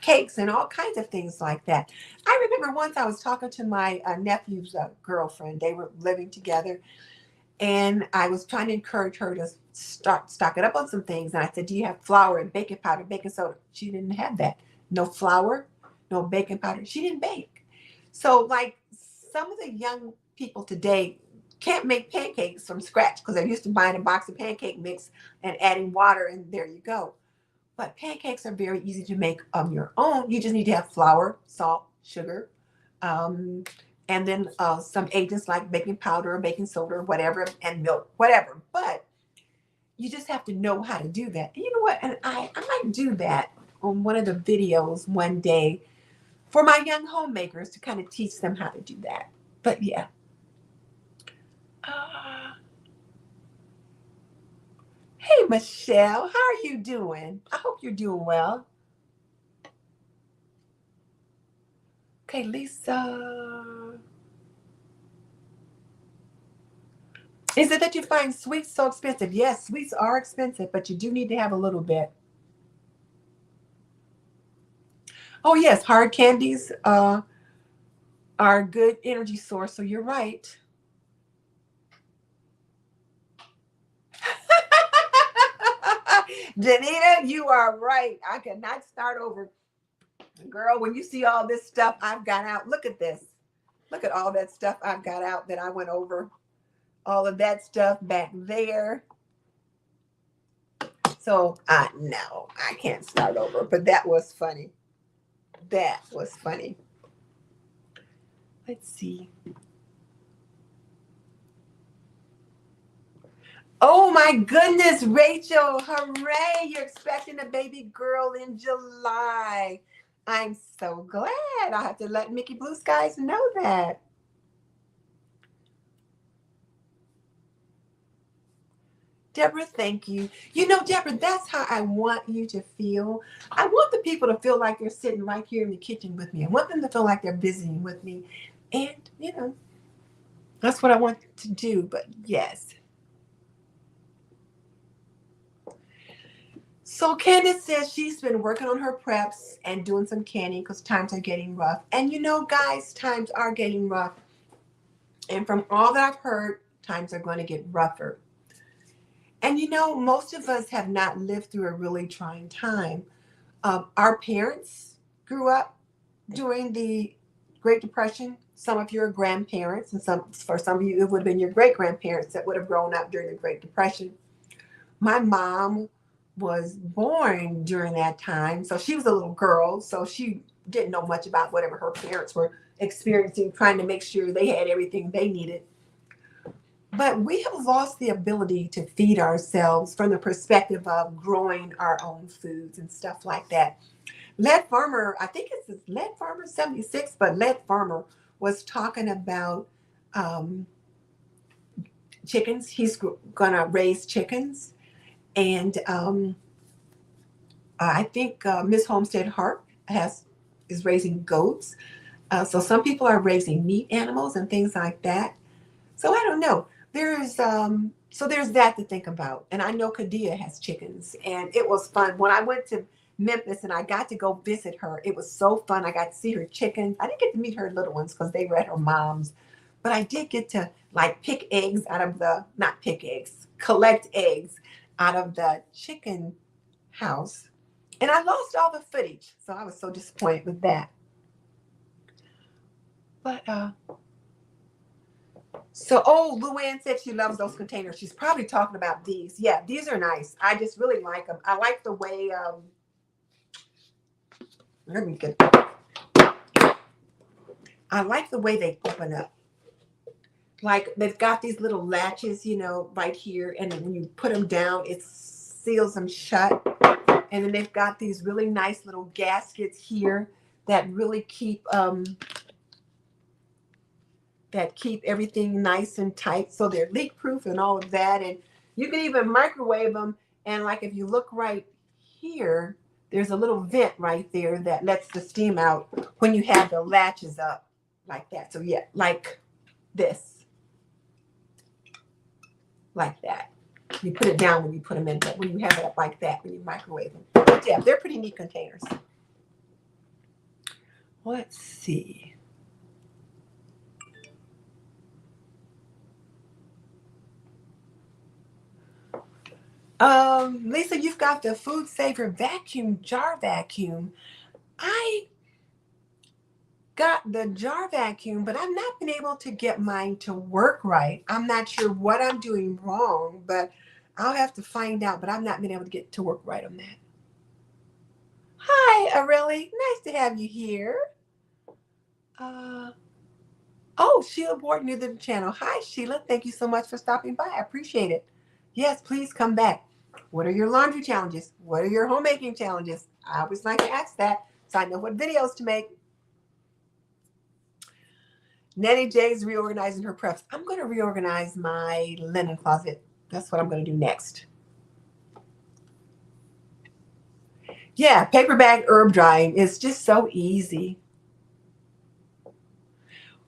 Speaker 1: cakes and all kinds of things like that. I remember once I was talking to my nephew's girlfriend. They were living together, and I was trying to encourage her to start stocking up on some things. And I said, "Do you have flour and baking powder, baking soda?" She didn't have that. No flour, no baking powder. She didn't bake. So, like some of the young people today can't make pancakes from scratch because they're used to buying a box of pancake mix and adding water, and there you go. But pancakes are very easy to make on your own. You just need to have flour, salt, sugar, um, and then some agents like baking powder or baking soda or whatever, and milk, whatever. But you just have to know how to do that. And you know what? And I might do that on one of the videos one day for my young homemakers to kind of teach them how to do that. But yeah. Uh, hey, Michelle, how are you doing? I hope you're doing well. Okay, Lisa. Is it that you find sweets so expensive? Yes, sweets are expensive, but you do need to have a little bit. Oh, yes, hard candies are a good energy source, so you're right. Danita, you are right. I cannot start over. Girl, when you see all this stuff I've got out, look at this. Look at all that stuff I've got out that I went over. All of that stuff back there. So, no, I can't start over, but that was funny. That was funny. Let's see. Oh my goodness, Rachel. Hooray. You're expecting a baby girl in July. I'm so glad. I'll have to let Mickey Blue Skies know that. Deborah, thank you. You know, Deborah, that's how I want you to feel. I want the people to feel like they're sitting right here in the kitchen with me. I want them to feel like they're visiting with me. And, that's what I want to do. But yes. So Candace says she's been working on her preps and doing some canning because times are getting rough. And guys, times are getting rough. And from all that I've heard, times are going to get rougher. And most of us have not lived through a really trying time. Our parents grew up during the Great Depression. some of your grandparents, and for some of you, it would have been your great grandparents that would have grown up during the Great Depression. My mom was born during that time, so she was a little girl, so she didn't know much about whatever her parents were experiencing, trying to make sure they had everything they needed. But we have lost the ability to feed ourselves from the perspective of growing our own foods and stuff like that. Lead Farmer, I think it's Lead Farmer 76, but Lead Farmer was talking about chickens. He's gonna raise chickens, and I think Miss Homestead Hart is raising goats. So some people are raising meat animals and things like that. So I don't know. There's that to think about. And I know Kadia has chickens, and it was fun when I went to Memphis and I got to go visit her. It was so fun. I got to see her chickens. I didn't get to meet her little ones because they were at her mom's, but I did get to like pick eggs out of the not pick eggs, collect eggs out of the chicken house. And I lost all the footage, so I was so disappointed with that. But Luann said she loves those containers. She's probably talking about these. Yeah, these are nice. I just really like them. I like the way, let me get, I like the way they open up. Like they've got these little latches, right here. And when you put them down, it seals them shut. And then they've got these really nice little gaskets here that really keep everything nice and tight, so they're leak proof and all of that. And you can even microwave them, and like if you look right here, there's a little vent right there that lets the steam out when you have the latches up like that. So yeah, like this, like that. You put it down when you put them in, but when you have it up like that, when you microwave them. But yeah, they're pretty neat containers. Let's see. Lisa, you've got the Food Saver vacuum, jar vacuum. I got the jar vacuum, but I've not been able to get mine to work right. I'm not sure what I'm doing wrong, but I'll have to find out. But I've not been able to get to work right on that. Hi, Aurelie. Nice to have you here. Sheila Ward, new to the channel. Hi, Sheila. Thank you so much for stopping by. I appreciate it. Yes, please come back. What are your laundry challenges? What are your homemaking challenges? I always like to ask that so I know what videos to make. Nettie J's reorganizing her preps. I'm going to reorganize my linen closet. That's what I'm going to do next. Yeah, paperback herb drying is just so easy.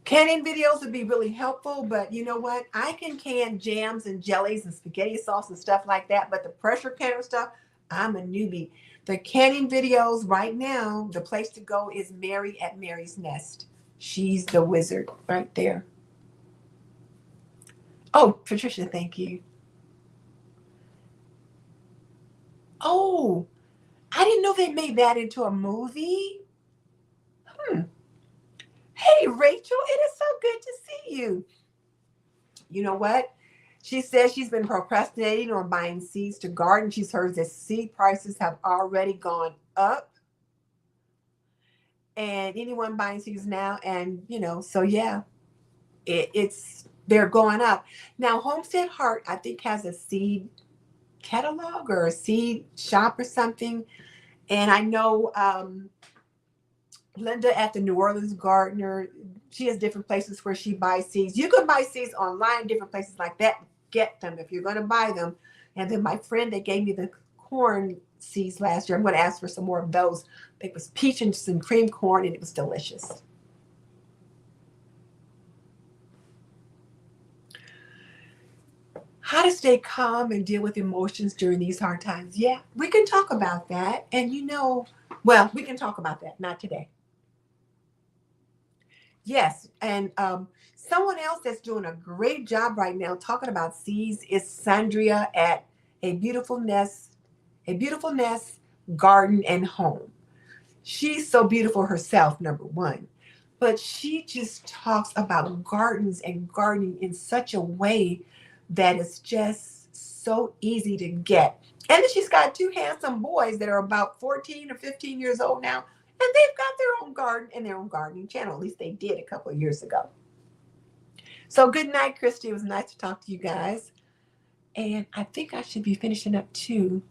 Speaker 1: Canning videos would be really helpful, but you know what? I can can jams and jellies and spaghetti sauce and stuff like that, but the pressure canner stuff, I'm a newbie. The canning videos right now, the place to go is Mary at Mary's Nest. She's the wizard right there. Oh, Patricia, thank you. Oh, I didn't know they made that into a movie. Hey, Rachel, it is so good to see you. You know what? She says she's been procrastinating on buying seeds to garden. She's heard that seed prices have already gone up. And anyone buying seeds now, and so yeah, they're going up. Now, Homestead Heart, I think, has a seed catalog or a seed shop or something. And I know Linda at the New Orleans Gardener, she has different places where she buys seeds. You can buy seeds online, different places like that. Get them if you're going to buy them. And then my friend that gave me the corn seeds last year, I'm going to ask for some more of those. It was peach and some cream corn, and it was delicious. How to stay calm and deal with emotions during these hard times. Yeah, we can talk about that. And we can talk about that. Not today. Yes, and someone else that's doing a great job right now talking about seeds is Sandria at A Beautiful Nest Garden and Home. She's so beautiful herself, number one. but she just talks about gardens and gardening in such a way that is just so easy to get. And then she's got two handsome boys that are about 14 or 15 years old now, and they've got their own garden and their own gardening channel. At least they did a couple of years ago. So good night, Christy. It was nice to talk to you guys. And I think I should be finishing up too.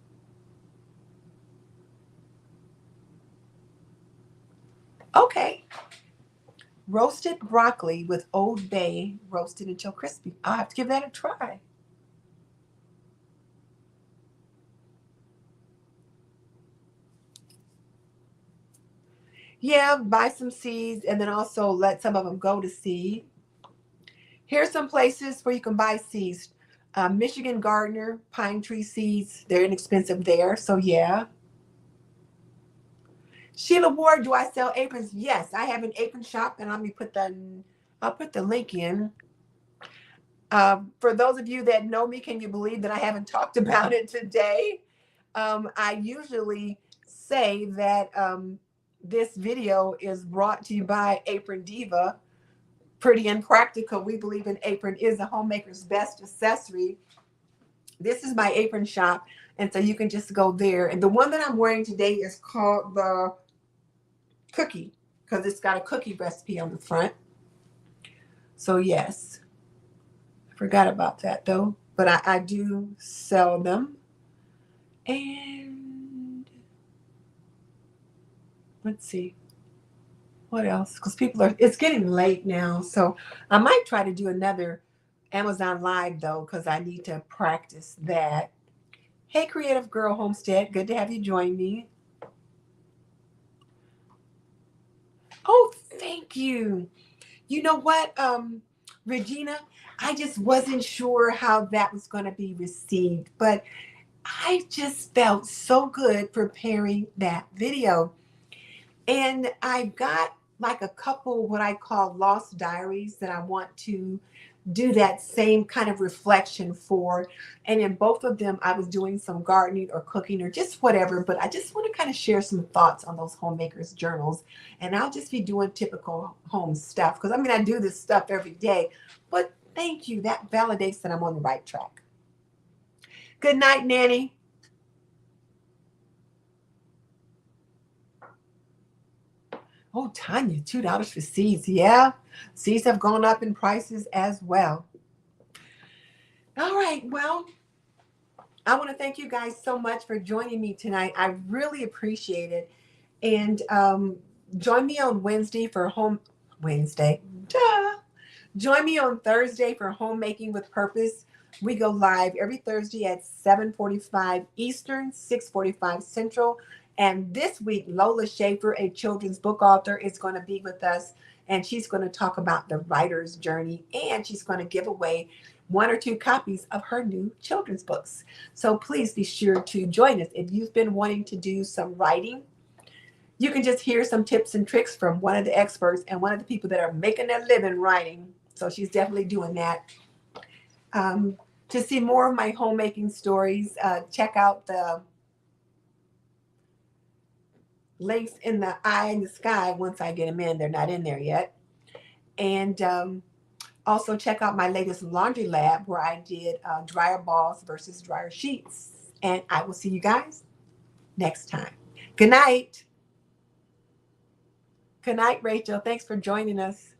Speaker 1: Okay. Roasted broccoli with Old Bay roasted until crispy. I'll have to give that a try. Yeah, buy some seeds and then also let some of them go to seed. Here's some places where you can buy seeds. Michigan Gardener, pine tree seeds. They're inexpensive there. So yeah. Sheila Ward, do I sell aprons? Yes, I have an apron shop, and I'll put the link in. For those of you that know me, can you believe that I haven't talked about it today? I usually say that this video is brought to you by Apron Diva. Pretty and practical. We believe an apron is a homemaker's best accessory. This is my apron shop, and so you can just go there. And the one that I'm wearing today is called the Cookie, because it's got a cookie recipe on the front. So yes, I forgot about that though, but I do sell them. And let's see what else, because it's getting late now, so I might try to do another Amazon Live though, because I need to practice that. Hey, Creative Girl Homestead, good to have you join me. Oh, thank you. You know what, Regina, I just wasn't sure how that was going to be received, but I just felt so good preparing that video. And I've got like a couple what I call lost diaries that I want to do that same kind of reflection for. And in both of them, I was doing some gardening or cooking or just whatever, but I just want to kind of share some thoughts on those homemakers journals. And I'll just be doing typical home stuff because I mean, I do this stuff every day, but thank you. That validates that I'm on the right track. Good night, Nanny. Oh, Tanya, $2 for seeds. Yeah, seeds have gone up in prices as well. All right, well, I want to thank you guys so much for joining me tonight. I really appreciate it. And join me on Wednesday for Wednesday. Duh. Join me on Thursday for Homemaking with Purpose. We go live every Thursday at 7:45 Eastern, 6:45 Central. And this week, Lola Schaefer, a children's book author, is going to be with us. And she's going to talk about the writer's journey. And she's going to give away 1 or 2 copies of her new children's books. So please be sure to join us. If you've been wanting to do some writing, you can just hear some tips and tricks from one of the experts and one of the people that are making their living writing. So she's definitely doing that. To see more of my homemaking stories, check out the links in the eye in the sky once I get them in. They're not in there yet. And also check out my latest laundry lab where I did dryer balls versus dryer sheets. And I will see you guys next time. Good night. Good night, Rachel. Thanks for joining us.